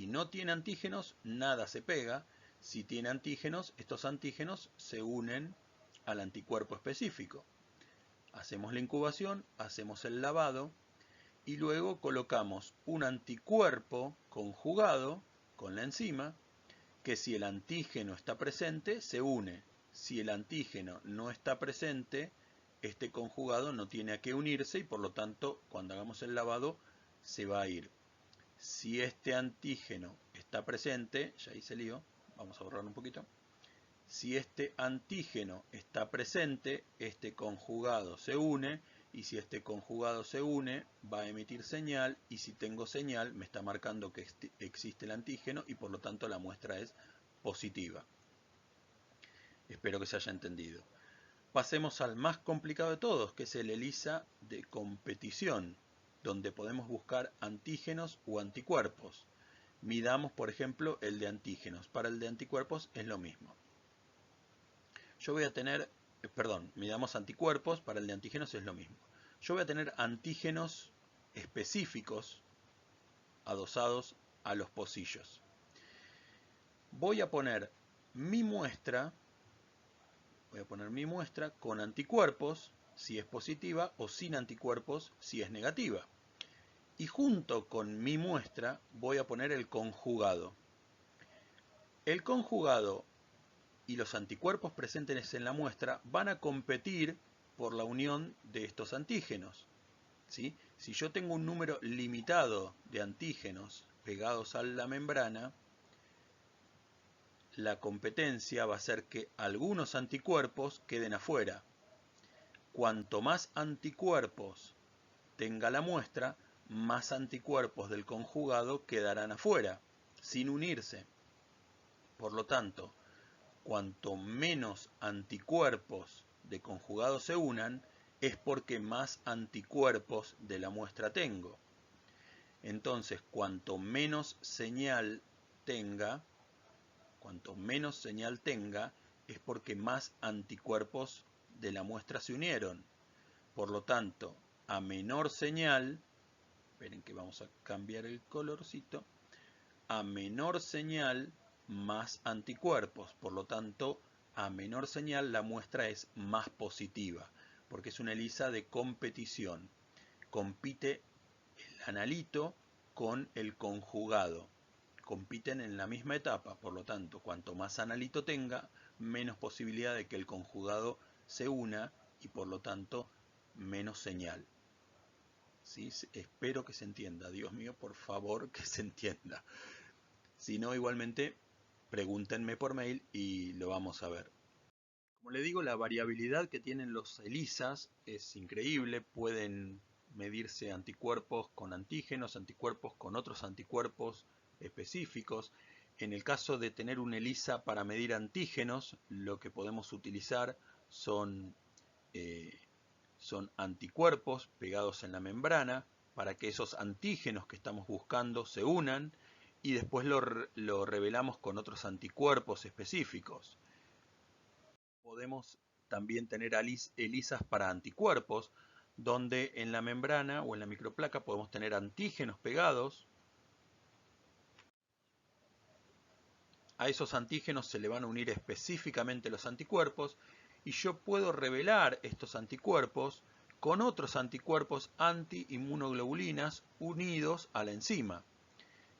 no tiene antígenos, nada se pega. Si tiene antígenos, estos antígenos se unen al anticuerpo específico. Hacemos la incubación, hacemos el lavado y luego colocamos un anticuerpo conjugado con la enzima que si el antígeno está presente, se une. Si el antígeno no está presente, este conjugado no tiene a qué unirse y por lo tanto, cuando hagamos el lavado, se va a ir. Si este antígeno está presente, ya hice lío, vamos a borrar un poquito. Si este antígeno está presente, este conjugado se une y si este conjugado se une, va a emitir señal y si tengo señal, me está marcando que existe el antígeno y por lo tanto la muestra es positiva. Espero que se haya entendido. Pasemos al más complicado de todos, que es el ELISA de competición, donde podemos buscar antígenos u anticuerpos. Midamos, por ejemplo, el de antígenos. Para el de anticuerpos es lo mismo. Yo voy a tener, midamos anticuerpos, para el de antígenos es lo mismo. Yo voy a tener antígenos específicos adosados a los pocillos. Voy a poner mi muestra con anticuerpos si es positiva o sin anticuerpos si es negativa. Y junto con mi muestra voy a poner el conjugado. El conjugado y los anticuerpos presentes en la muestra van a competir por la unión de estos antígenos, ¿sí? Si yo tengo un número limitado de antígenos pegados a la membrana, la competencia va a ser que algunos anticuerpos queden afuera. Cuanto más anticuerpos tenga la muestra, más anticuerpos del conjugado quedarán afuera, sin unirse. Por lo tanto, cuanto menos anticuerpos de conjugado se unan, es porque más anticuerpos de la muestra tengo. Entonces, cuanto menos señal tenga, es porque más anticuerpos de la muestra se unieron. Por lo tanto, a menor señal, esperen que vamos a cambiar el colorcito, a menor señal, más anticuerpos. Por lo tanto, a menor señal la muestra es más positiva, porque es una ELISA de competición. Compite el analito con el conjugado. Compiten en la misma etapa, por lo tanto, cuanto más analito tenga, menos posibilidad de que el conjugado se una y por lo tanto, menos señal. ¿Sí? Espero que se entienda. Dios mío, por favor, que se entienda. Si no, igualmente, pregúntenme por mail y lo vamos a ver. Como le digo, la variabilidad que tienen los ELISAs es increíble. Pueden medirse anticuerpos con antígenos, anticuerpos con otros anticuerpos específicos. En el caso de tener un ELISA para medir antígenos, lo que podemos utilizar son anticuerpos pegados en la membrana para que esos antígenos que estamos buscando se unan y después lo revelamos con otros anticuerpos específicos. Podemos también tener ELISAs para anticuerpos, donde en la membrana o en la microplaca podemos tener antígenos pegados. A esos antígenos se le van a unir específicamente los anticuerpos y yo puedo revelar estos anticuerpos con otros anticuerpos anti-inmunoglobulinas unidos a la enzima.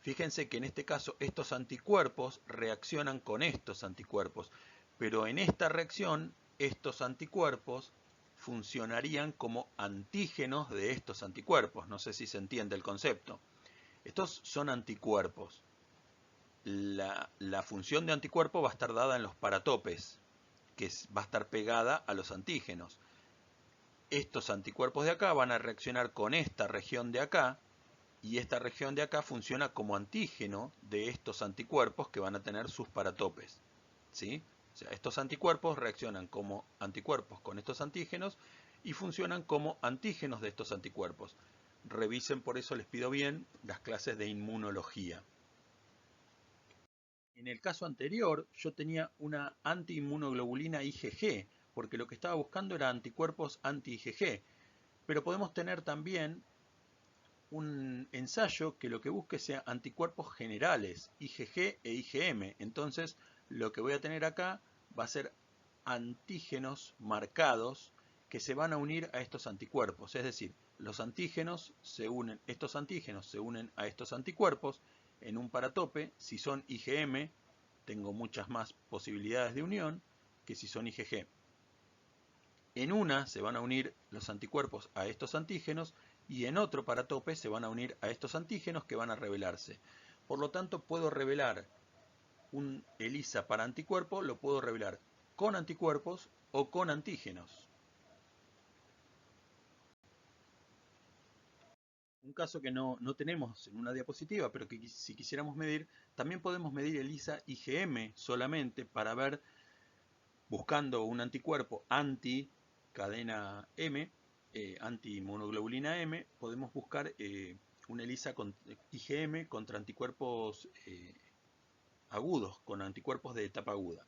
Fíjense que en este caso estos anticuerpos reaccionan con estos anticuerpos, pero en esta reacción estos anticuerpos funcionarían como antígenos de estos anticuerpos. No sé si se entiende el concepto. Estos son anticuerpos. La función de anticuerpo va a estar dada en los paratopes, que va a estar pegada a los antígenos. Estos anticuerpos de acá van a reaccionar con esta región de acá, y esta región de acá funciona como antígeno de estos anticuerpos que van a tener sus paratopes. ¿Sí? O sea, estos anticuerpos reaccionan como anticuerpos con estos antígenos y funcionan como antígenos de estos anticuerpos. Revisen, por eso les pido bien, las clases de inmunología. En el caso anterior yo tenía una antiinmunoglobulina IgG, porque lo que estaba buscando era anticuerpos anti-IgG, pero podemos tener también un ensayo que lo que busque sea anticuerpos generales, IgG e IgM. Entonces lo que voy a tener acá va a ser antígenos marcados que se van a unir a estos anticuerpos. Es decir, los antígenos se unen, estos antígenos se unen a estos anticuerpos en un paratope. Si son IgM, tengo muchas más posibilidades de unión que si son IgG. En una se van a unir los anticuerpos a estos antígenos y en otro paratope se van a unir a estos antígenos que van a revelarse. Por lo tanto, puedo revelar un ELISA para anticuerpo, lo puedo revelar con anticuerpos o con antígenos. Un caso que no tenemos en una diapositiva, pero que si quisiéramos medir, también podemos medir ELISA IgM solamente para ver, buscando un anticuerpo anti-cadena M, anti-monoglobulina M, podemos buscar un ELISA con IgM contra anticuerpos agudos, con anticuerpos de etapa aguda.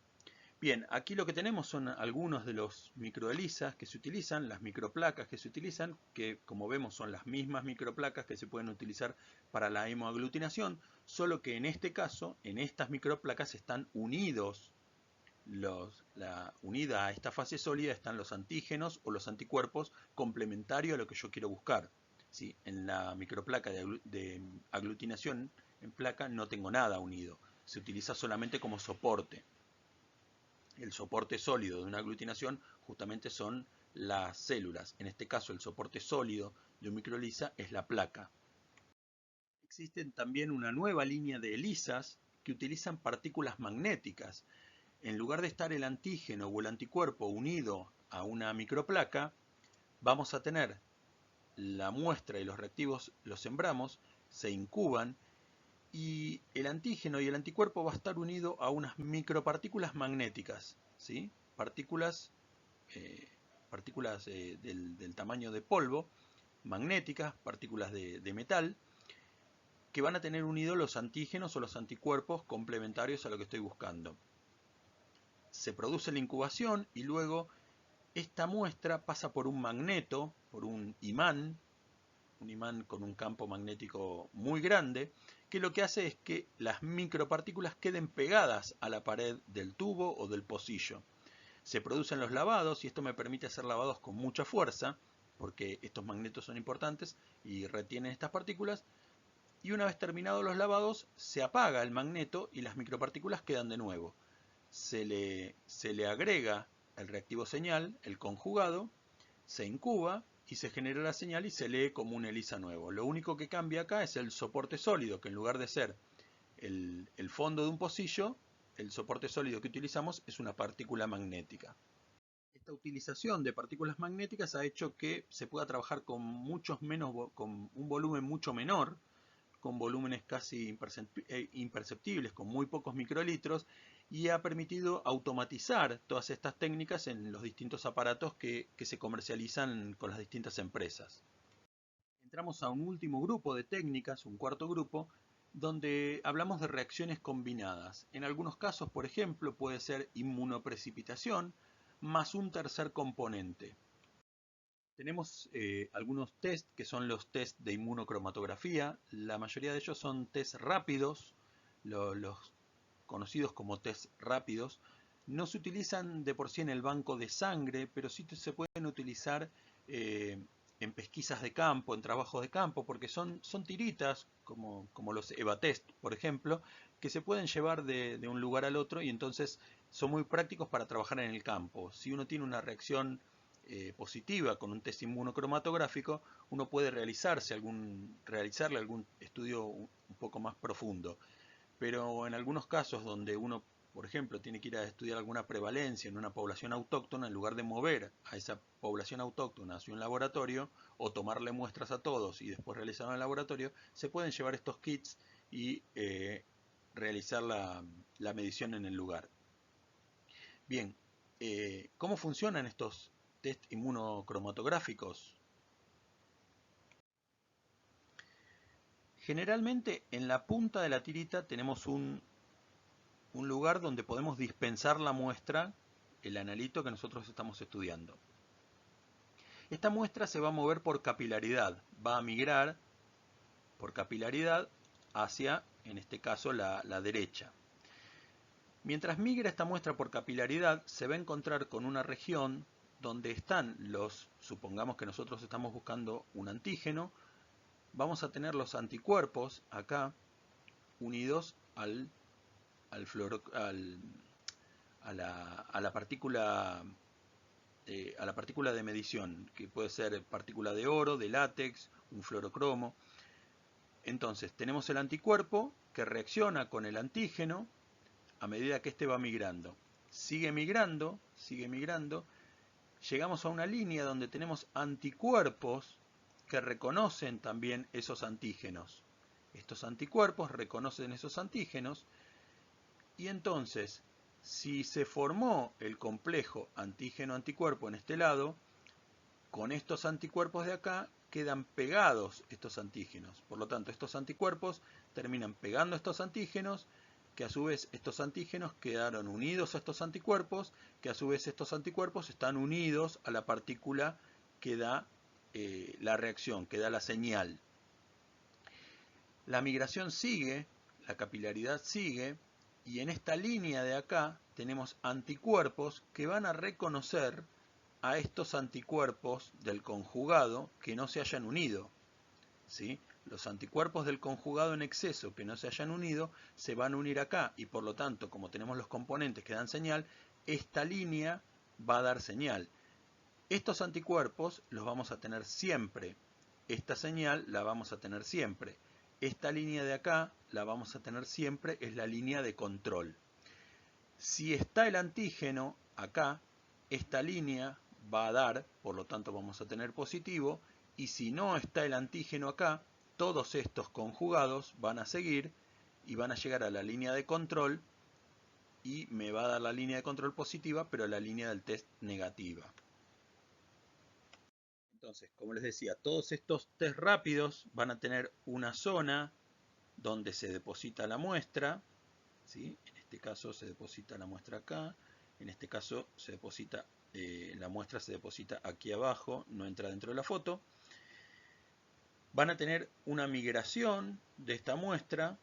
Bien, aquí lo que tenemos son algunos de los microELISAs que se utilizan, las microplacas que se utilizan, que como vemos son las mismas microplacas que se pueden utilizar para la hemoaglutinación, solo que en este caso, en estas microplacas están unidos, unida a esta fase sólida están los antígenos o los anticuerpos complementarios a lo que yo quiero buscar. ¿Sí? En la microplaca de aglutinación en placa no tengo nada unido, se utiliza solamente como soporte. El soporte sólido de una aglutinación justamente son las células. En este caso el soporte sólido de un microELISA es la placa. Existen también una nueva línea de ELISAs que utilizan partículas magnéticas. En lugar de estar el antígeno o el anticuerpo unido a una microplaca, vamos a tener la muestra y los reactivos los sembramos, se incuban y el antígeno y el anticuerpo va a estar unido a unas micropartículas magnéticas, ¿sí? Partículas del tamaño de polvo, magnéticas, partículas de metal, que van a tener unidos los antígenos o los anticuerpos complementarios a lo que estoy buscando. Se produce la incubación y luego esta muestra pasa por un magneto, por un imán con un campo magnético muy grande, que lo que hace es que las micropartículas queden pegadas a la pared del tubo o del pocillo. Se producen los lavados y esto me permite hacer lavados con mucha fuerza, porque estos magnetos son importantes y retienen estas partículas, y una vez terminados los lavados se apaga el magneto y las micropartículas quedan de nuevo. Se le agrega el reactivo señal, el conjugado, se incuba y se genera la señal y se lee como un ELISA nuevo. Lo único que cambia acá es el soporte sólido, que en lugar de ser el fondo de un pocillo, el soporte sólido que utilizamos es una partícula magnética. Esta utilización de partículas magnéticas ha hecho que se pueda trabajar con con un volumen mucho menor, con volúmenes casi imperceptibles, con muy pocos microlitros, y ha permitido automatizar todas estas técnicas en los distintos aparatos que se comercializan con las distintas empresas. Entramos a un último grupo de técnicas, un cuarto grupo, donde hablamos de reacciones combinadas. En algunos casos, por ejemplo, puede ser inmunoprecipitación más un tercer componente. Tenemos algunos test que son los test de inmunocromatografía. La mayoría de ellos son test rápidos, los conocidos como test rápidos, No se utilizan de por sí en el banco de sangre, pero sí se pueden utilizar en pesquisas de campo, en trabajos de campo, porque son tiritas, como los EVA-test, por ejemplo, que se pueden llevar de un lugar al otro y entonces son muy prácticos para trabajar en el campo. Si uno tiene una reacción positiva con un test inmunocromatográfico, uno puede realizarle algún estudio un poco más profundo. Pero en algunos casos donde uno, por ejemplo, tiene que ir a estudiar alguna prevalencia en una población autóctona, en lugar de mover a esa población autóctona hacia un laboratorio o tomarle muestras a todos y después realizarlo en el laboratorio, se pueden llevar estos kits y realizar la medición en el lugar. Bien, ¿cómo funcionan estos test inmunocromatográficos? Generalmente en la punta de la tirita tenemos un lugar donde podemos dispensar la muestra, el analito que nosotros estamos estudiando. Esta muestra se va a mover por capilaridad, va a migrar por capilaridad hacia, en este caso, la derecha. Mientras migra esta muestra por capilaridad, se va a encontrar con una región donde están supongamos que nosotros estamos buscando un antígeno, vamos a tener los anticuerpos acá unidos a la partícula de medición, que puede ser partícula de oro, de látex, un fluorocromo. Entonces tenemos el anticuerpo que reacciona con el antígeno a medida que éste va migrando. Sigue migrando, llegamos a una línea donde tenemos anticuerpos que reconocen también esos antígenos. Estos anticuerpos reconocen esos antígenos y entonces, si se formó el complejo antígeno-anticuerpo en este lado, con estos anticuerpos de acá quedan pegados estos antígenos. Por lo tanto, estos anticuerpos terminan pegando estos antígenos, que a su vez estos antígenos quedaron unidos a estos anticuerpos, que a su vez estos anticuerpos están unidos a la partícula que da la reacción, que da la señal. La migración sigue, la capilaridad sigue, y en esta línea de acá tenemos anticuerpos que van a reconocer a estos anticuerpos del conjugado que no se hayan unido, ¿sí? Los anticuerpos del conjugado en exceso que no se hayan unido se van a unir acá y por lo tanto, como tenemos los componentes que dan señal, esta línea va a dar señal. Estos anticuerpos los vamos a tener siempre. Esta señal la vamos a tener siempre. Esta línea de acá la vamos a tener siempre, es la línea de control. Si está el antígeno acá, esta línea va a dar, por lo tanto vamos a tener positivo, y si no está el antígeno acá, todos estos conjugados van a seguir y van a llegar a la línea de control y me va a dar la línea de control positiva, pero la línea del test negativa. Entonces, como les decía, todos estos test rápidos van a tener una zona donde se deposita la muestra, ¿sí? En este caso se deposita la muestra acá, en este caso se deposita, la muestra se deposita aquí abajo, no entra dentro de la foto. Van a tener una migración de esta muestra,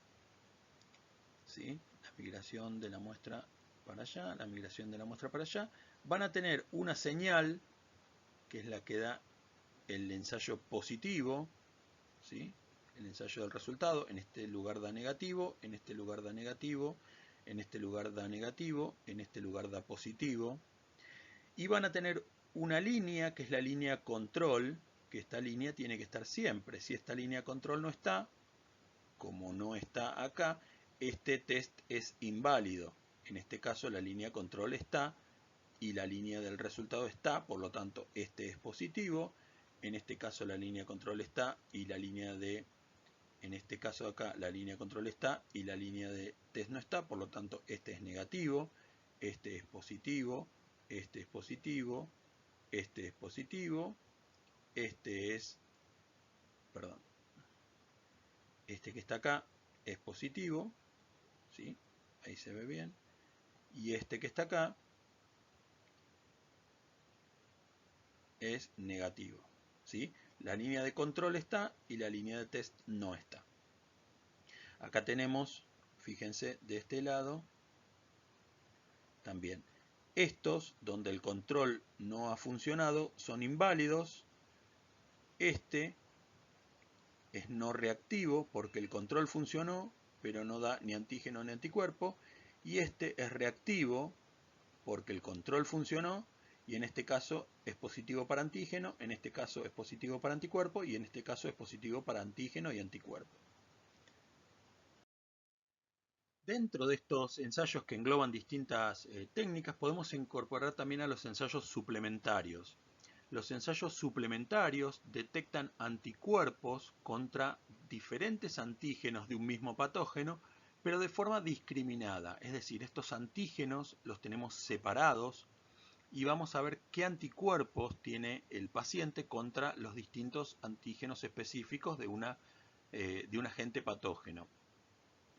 ¿sí? La migración de la muestra para allá, la migración de la muestra para allá. Van a tener una señal, que es la que da el ensayo positivo, ¿sí? El ensayo del resultado, en este lugar da negativo, en este lugar da negativo, en este lugar da negativo, en este lugar da positivo. Y van a tener una línea, que es la línea control, que esta línea tiene que estar siempre. Si esta línea control no está, como no está acá, este test es inválido. En este caso la línea control está y la línea del resultado está, por lo tanto este es positivo. En este caso la línea control está y la línea de, en este caso acá la línea control está y la línea de test no está, por lo tanto este es negativo, este es positivo, este es positivo, este es positivo, este es, perdón, este que está acá es positivo, ¿sí? Ahí se ve bien, y este que está acá es negativo, ¿sí? La línea de control está y la línea de test no está. Acá tenemos, fíjense, de este lado también Estos, donde el control no ha funcionado, son inválidos. Este es no reactivo porque el control funcionó, pero no da ni antígeno ni anticuerpo. Y este es reactivo porque el control funcionó, y en este caso es positivo para antígeno, en este caso es positivo para anticuerpo, y en este caso es positivo para antígeno y anticuerpo. Dentro de estos ensayos que engloban distintas técnicas, podemos incorporar también a los ensayos suplementarios. Los ensayos suplementarios detectan anticuerpos contra diferentes antígenos de un mismo patógeno, pero de forma discriminada. Es decir, estos antígenos los tenemos separados y vamos a ver qué anticuerpos tiene el paciente contra los distintos antígenos específicos de un agente patógeno.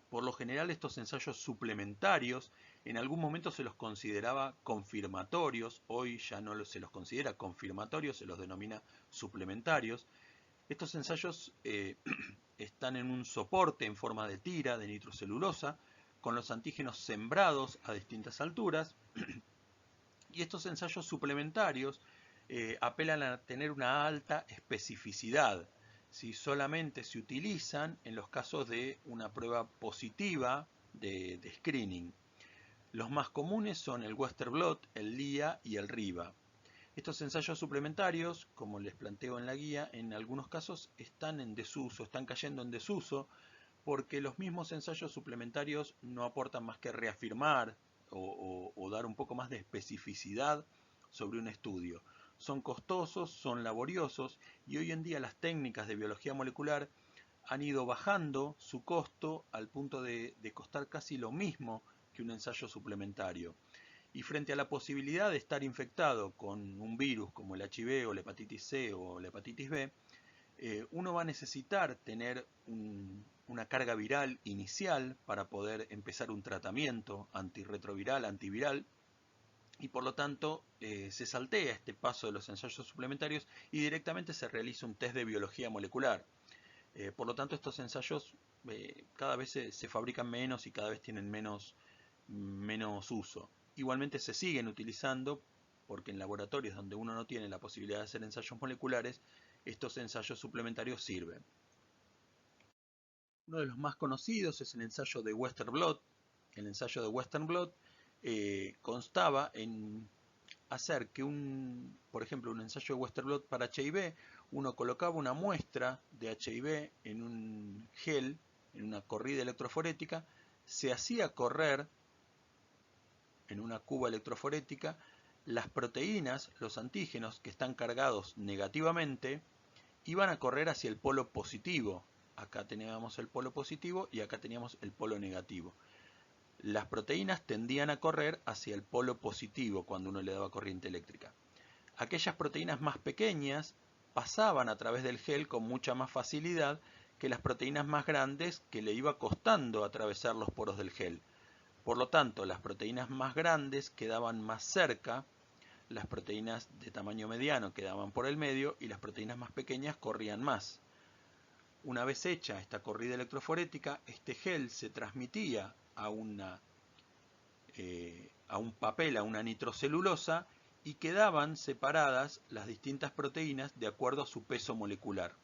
Por lo general, estos ensayos suplementarios en algún momento se los consideraba confirmatorios, hoy ya no se los considera confirmatorios, se los denomina suplementarios. Estos ensayos están en un soporte en forma de tira de nitrocelulosa, con los antígenos sembrados a distintas alturas, y estos ensayos suplementarios apelan a tener una alta especificidad. Si solamente se utilizan en los casos de una prueba positiva de screening. Los más comunes son el Western blot, el LIA y el RIVA. Estos ensayos suplementarios, como les planteo en la guía, en algunos casos están en desuso, están cayendo en desuso, porque los mismos ensayos suplementarios no aportan más que reafirmar o dar un poco más de especificidad sobre un estudio. Son costosos, son laboriosos, y hoy en día las técnicas de biología molecular han ido bajando su costo al punto de costar casi lo mismo que un ensayo suplementario. Y frente a la posibilidad de estar infectado con un virus como el HIV o la hepatitis C o la hepatitis B, uno va a necesitar tener una carga viral inicial para poder empezar un tratamiento antirretroviral, antiviral, y por lo tanto se saltea este paso de los ensayos suplementarios y directamente se realiza un test de biología molecular. Por lo tanto, estos ensayos cada vez se fabrican menos y cada vez tienen menos uso. Igualmente se siguen utilizando porque en laboratorios donde uno no tiene la posibilidad de hacer ensayos moleculares, estos ensayos suplementarios sirven. Uno de los más conocidos es el ensayo de Western blot. El ensayo de Western blot constaba en hacer que por ejemplo, un ensayo de Western blot para HIV, uno colocaba una muestra de HIV en un gel, en una corrida electroforética, se hacía correr en una cuba electroforética las proteínas, los antígenos que están cargados negativamente, iban a correr hacia el polo positivo. Acá teníamos el polo positivo y acá teníamos el polo negativo. Las proteínas tendían a correr hacia el polo positivo cuando uno le daba corriente eléctrica. Aquellas proteínas más pequeñas pasaban a través del gel con mucha más facilidad que las proteínas más grandes, que le iba costando atravesar los poros del gel. Por lo tanto, las proteínas más grandes quedaban más cerca, las proteínas de tamaño mediano quedaban por el medio y las proteínas más pequeñas corrían más. Una vez hecha esta corrida electroforética, este gel se transmitía a un papel, a una nitrocelulosa, y quedaban separadas las distintas proteínas de acuerdo a su peso molecular.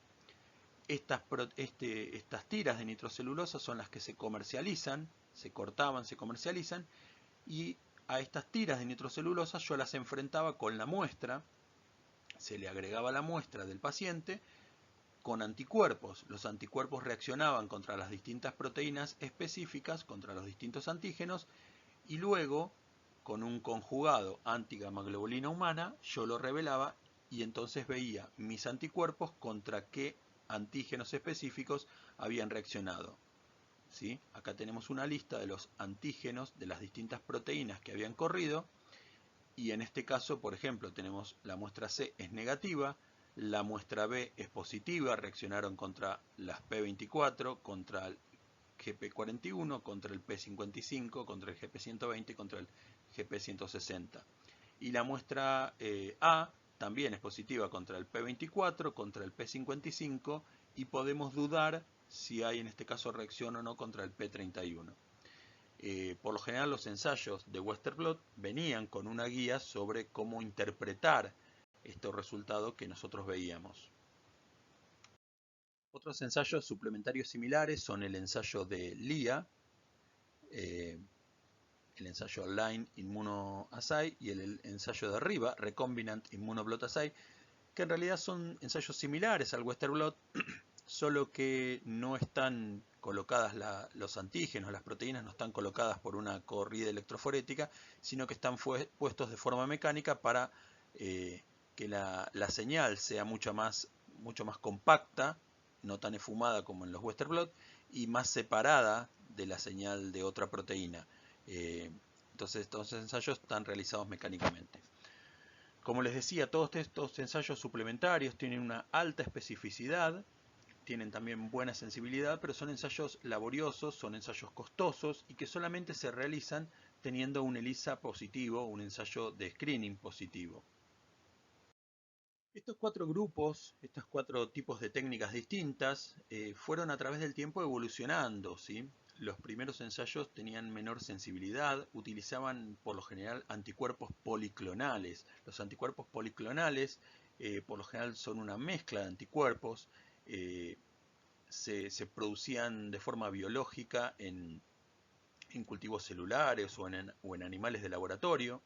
Estas tiras de nitrocelulosa son las que se comercializan, se cortaban, se comercializan, y a estas tiras de nitrocelulosa yo las enfrentaba con la muestra, se le agregaba la muestra del paciente con anticuerpos. Los anticuerpos reaccionaban contra las distintas proteínas específicas, contra los distintos antígenos, y luego, con un conjugado anti-gamaglobulina humana, yo lo revelaba y entonces veía mis anticuerpos contra qué antígenos específicos habían reaccionado. ¿Sí? Acá tenemos una lista de los antígenos de las distintas proteínas que habían corrido, y en este caso, por ejemplo, tenemos la muestra C es negativa, la muestra B es positiva, reaccionaron contra las P24, contra el GP41, contra el P55, contra el GP120, contra el GP160. Y la muestra A también es positiva contra el P24, contra el P55, y podemos dudar si hay en este caso reacción o no contra el P31. Por lo general los ensayos de Westerblot venían con una guía sobre cómo interpretar estos resultados que nosotros veíamos. Otros ensayos suplementarios similares son el ensayo de LIA, el ensayo Line Immunoassay y el ensayo de arriba, Recombinant Immunoblot Assay, que en realidad son ensayos similares al Westerblot, solo que no están colocadas los antígenos, las proteínas no están colocadas por una corrida electroforética, sino que están puestos de forma mecánica para que la señal sea mucho más compacta, no tan esfumada como en los Westerblot, y más separada de la señal de otra proteína. Entonces estos ensayos están realizados mecánicamente. Como les decía, todos estos ensayos suplementarios tienen una alta especificidad, tienen también buena sensibilidad, pero son ensayos laboriosos, son ensayos costosos y que solamente se realizan teniendo un ELISA positivo, un ensayo de screening positivo. Estos cuatro grupos, estos cuatro tipos de técnicas distintas, fueron a través del tiempo evolucionando, ¿sí? Los primeros ensayos tenían menor sensibilidad, utilizaban por lo general anticuerpos policlonales. Los anticuerpos policlonales por lo general son una mezcla de anticuerpos, se producían de forma biológica en cultivos celulares o en animales de laboratorio.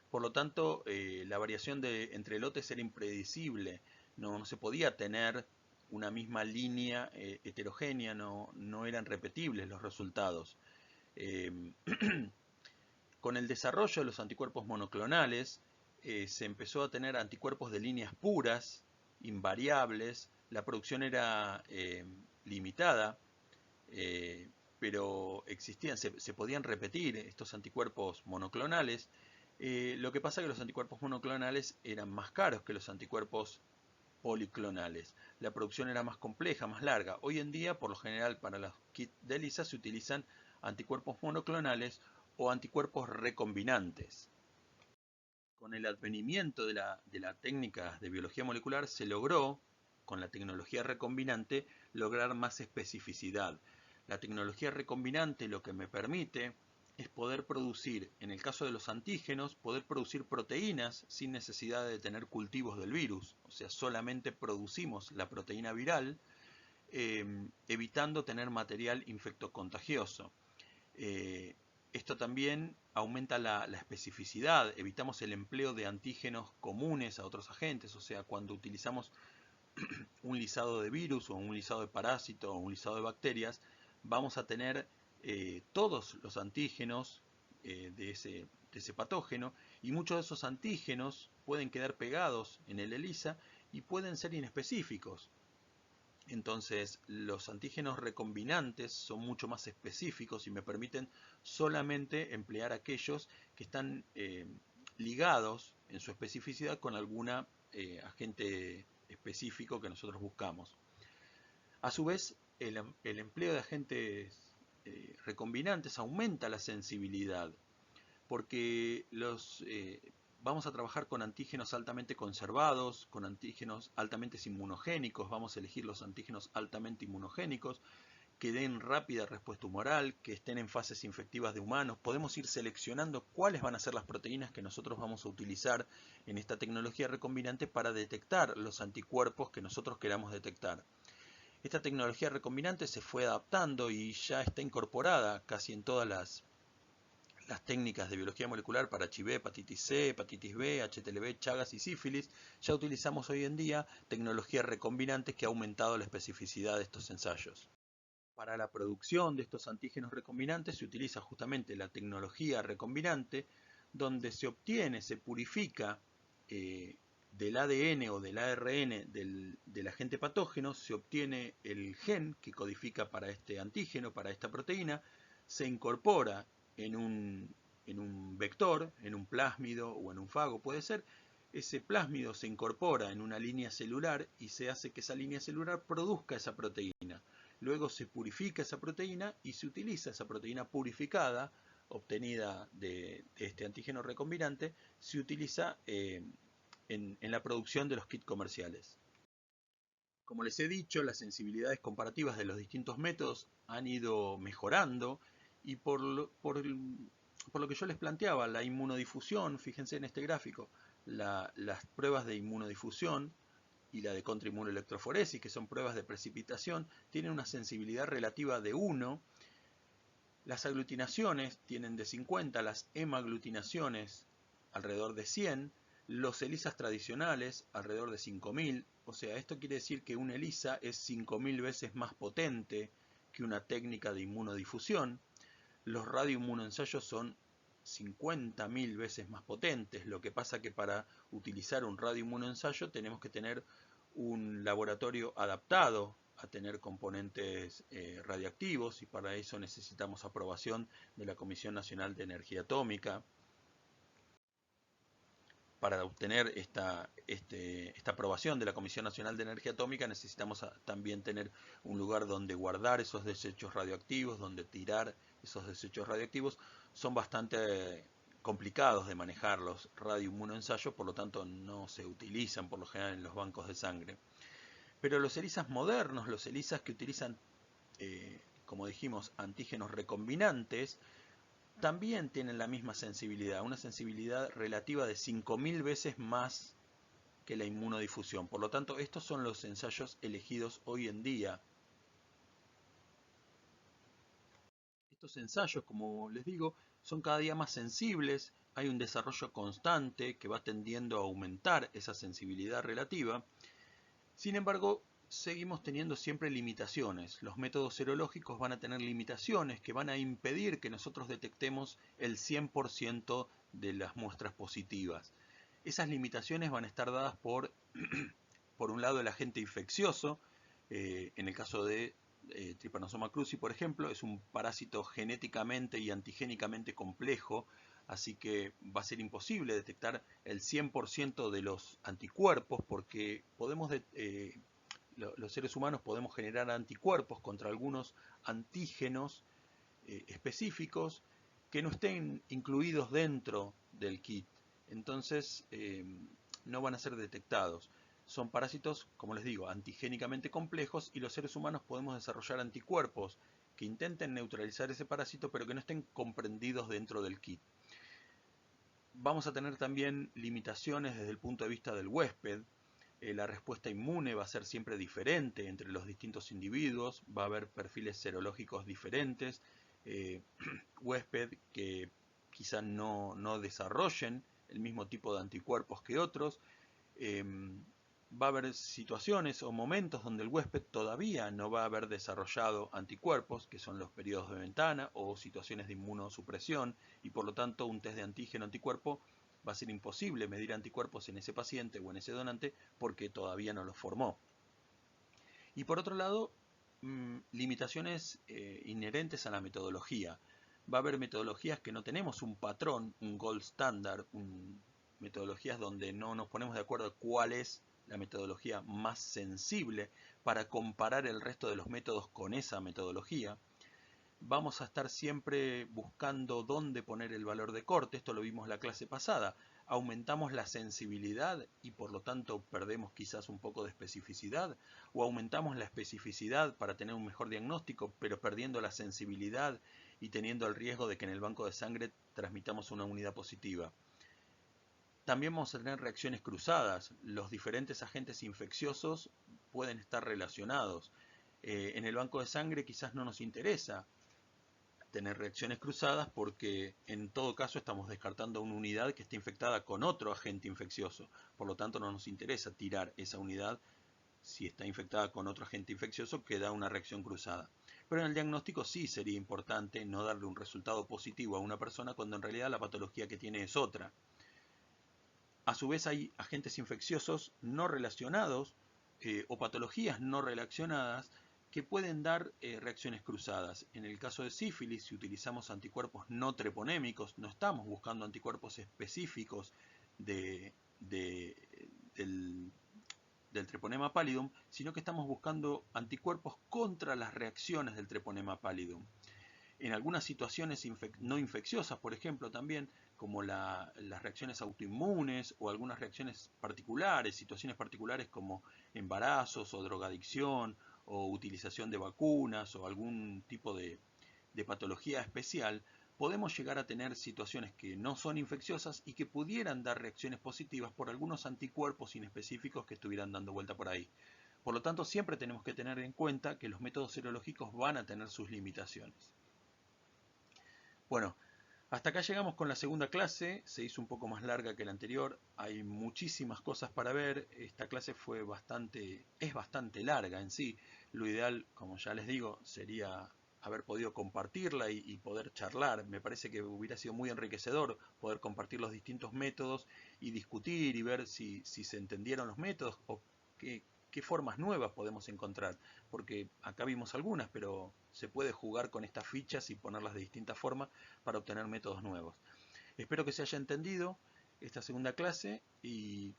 Por lo tanto, la variación entre lotes era impredecible, no se podía tener una misma línea heterogénea, no eran repetibles los resultados. Con el desarrollo de los anticuerpos monoclonales, se empezó a tener anticuerpos de líneas puras, invariables, la producción era limitada, pero existían, se podían repetir estos anticuerpos monoclonales. Lo que pasa es que los anticuerpos monoclonales eran más caros que los anticuerpos policlonales. La producción era más compleja, más larga. Hoy en día, por lo general, para los kits de ELISA se utilizan anticuerpos monoclonales o anticuerpos recombinantes. Con el advenimiento de la técnica de biología molecular se logró, con la tecnología recombinante, lograr más especificidad. La tecnología recombinante lo que me permite es poder producir, en el caso de los antígenos, poder producir proteínas sin necesidad de tener cultivos del virus. O sea, solamente producimos la proteína viral, evitando tener material infectocontagioso. Esto también aumenta la especificidad, evitamos el empleo de antígenos comunes a otros agentes, o sea, cuando utilizamos un lisado de virus o un lisado de parásito o un lisado de bacterias, vamos a tener todos los antígenos de ese patógeno, y muchos de esos antígenos pueden quedar pegados en el ELISA y pueden ser inespecíficos. Entonces los antígenos recombinantes son mucho más específicos y me permiten solamente emplear aquellos que están ligados en su especificidad con algún agente específico que nosotros buscamos. A su vez, el empleo de agentes recombinantes aumenta la sensibilidad, porque vamos a trabajar con antígenos altamente conservados, con antígenos altamente inmunogénicos, vamos a elegir los antígenos altamente inmunogénicos, que den rápida respuesta humoral, que estén en fases infectivas de humanos. Podemos ir seleccionando cuáles van a ser las proteínas que nosotros vamos a utilizar en esta tecnología recombinante para detectar los anticuerpos que nosotros queramos detectar. Esta tecnología recombinante se fue adaptando y ya está incorporada casi en todas las técnicas de biología molecular para HIV, hepatitis C, hepatitis B, HTLV, Chagas y sífilis. Ya utilizamos hoy en día tecnologías recombinantes que ha aumentado la especificidad de estos ensayos. Para la producción de estos antígenos recombinantes se utiliza justamente la tecnología recombinante, donde se obtiene, se purifica del ADN o del ARN del agente patógeno, se obtiene el gen que codifica para este antígeno, para esta proteína, se incorpora en un vector, en un plásmido o en un fago puede ser. Ese plásmido se incorpora en una línea celular y se hace que esa línea celular produzca esa proteína. Luego se purifica esa proteína y se utiliza esa proteína purificada, obtenida de este antígeno recombinante, se utiliza en la producción de los kits comerciales. Como les he dicho, las sensibilidades comparativas de los distintos métodos han ido mejorando Y por lo que yo les planteaba, la inmunodifusión, fíjense en este gráfico, las pruebas de inmunodifusión y la de contrainmunoelectroforesis, que son pruebas de precipitación, tienen una sensibilidad relativa de 1. Las aglutinaciones tienen de 50, las hemaglutinaciones alrededor de 100, los ELISAs tradicionales alrededor de 5000. O sea, esto quiere decir que un ELISA es 5000 veces más potente que una técnica de inmunodifusión. Los radioinmunoensayos son 50.000 veces más potentes. Lo que pasa que para utilizar un radioinmunoensayo tenemos que tener un laboratorio adaptado a tener componentes radiactivos, y para eso necesitamos aprobación de la Comisión Nacional de Energía Atómica. Para obtener esta aprobación de la Comisión Nacional de Energía Atómica necesitamos también tener un lugar donde guardar esos desechos radioactivos, donde tirar esos desechos radioactivos. Son bastante complicados de manejar los radioinmunoensayos, por lo tanto no se utilizan por lo general en los bancos de sangre. Pero los ELISAs modernos, los ELISAs que utilizan, como dijimos, antígenos recombinantes, también tienen la misma sensibilidad, una sensibilidad relativa de 5000 veces más que la inmunodifusión. Por lo tanto, estos son los ensayos elegidos hoy en día. Estos ensayos, como les digo, son cada día más sensibles, hay un desarrollo constante que va tendiendo a aumentar esa sensibilidad relativa. Sin embargo, seguimos teniendo siempre limitaciones. Los métodos serológicos van a tener limitaciones que van a impedir que nosotros detectemos el 100% de las muestras positivas. Esas limitaciones van a estar dadas por un lado, el agente infeccioso. En el caso de Trypanosoma cruzi, por ejemplo, es un parásito genéticamente y antigénicamente complejo, así que va a ser imposible detectar el 100% de los anticuerpos, porque los seres humanos podemos generar anticuerpos contra algunos antígenos específicos que no estén incluidos dentro del kit. Entonces no van a ser detectados. Son parásitos, como les digo, antigénicamente complejos, y los seres humanos podemos desarrollar anticuerpos que intenten neutralizar ese parásito, pero que no estén comprendidos dentro del kit. Vamos a tener también limitaciones desde el punto de vista del huésped. La respuesta inmune va a ser siempre diferente entre los distintos individuos, va a haber perfiles serológicos diferentes, huésped que quizás no desarrollen el mismo tipo de anticuerpos que otros. Va a haber situaciones o momentos donde el huésped todavía no va a haber desarrollado anticuerpos, que son los periodos de ventana o situaciones de inmunosupresión, y por lo tanto un test de antígeno-anticuerpo va a ser imposible medir anticuerpos en ese paciente o en ese donante porque todavía no los formó. Y por otro lado, limitaciones inherentes a la metodología. Va a haber metodologías que no tenemos un patrón, un gold standard, metodologías donde no nos ponemos de acuerdo cuál es la metodología más sensible para comparar el resto de los métodos con esa metodología. Vamos a estar siempre buscando dónde poner el valor de corte. Esto lo vimos la clase pasada. Aumentamos la sensibilidad y por lo tanto perdemos quizás un poco de especificidad, o aumentamos la especificidad para tener un mejor diagnóstico, pero perdiendo la sensibilidad y teniendo el riesgo de que en el banco de sangre transmitamos una unidad positiva. También vamos a tener reacciones cruzadas. Los diferentes agentes infecciosos pueden estar relacionados. En el banco de sangre quizás no nos interesa tener reacciones cruzadas porque en todo caso estamos descartando una unidad que está infectada con otro agente infeccioso. Por lo tanto no nos interesa tirar esa unidad si está infectada con otro agente infeccioso que da una reacción cruzada. Pero en el diagnóstico sí sería importante no darle un resultado positivo a una persona cuando en realidad la patología que tiene es otra. A su vez hay agentes infecciosos no relacionados o patologías no relacionadas que pueden dar reacciones cruzadas. En el caso de sífilis, si utilizamos anticuerpos no treponémicos, no estamos buscando anticuerpos específicos del treponema pallidum, sino que estamos buscando anticuerpos contra las reacciones del treponema pallidum. En algunas situaciones no infecciosas, por ejemplo, también, como las reacciones autoinmunes o algunas reacciones particulares, situaciones particulares como embarazos o drogadicción o utilización de vacunas o algún tipo de de patología especial, podemos llegar a tener situaciones que no son infecciosas y que pudieran dar reacciones positivas por algunos anticuerpos inespecíficos que estuvieran dando vuelta por ahí. Por lo tanto, siempre tenemos que tener en cuenta que los métodos serológicos van a tener sus limitaciones. Bueno, hasta acá llegamos con la segunda clase, se hizo un poco más larga que la anterior, hay muchísimas cosas para ver, esta clase es bastante larga en sí, lo ideal, como ya les digo, sería haber podido compartirla y poder charlar, me parece que hubiera sido muy enriquecedor poder compartir los distintos métodos y discutir y ver si se entendieron los métodos o qué formas nuevas podemos encontrar, porque acá vimos algunas, pero se puede jugar con estas fichas y ponerlas de distintas formas para obtener métodos nuevos. Espero que se haya entendido esta segunda clase y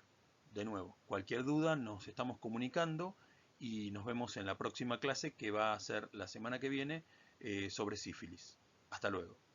de nuevo, cualquier duda nos estamos comunicando y nos vemos en la próxima clase que va a ser la semana que viene sobre sífilis. Hasta luego.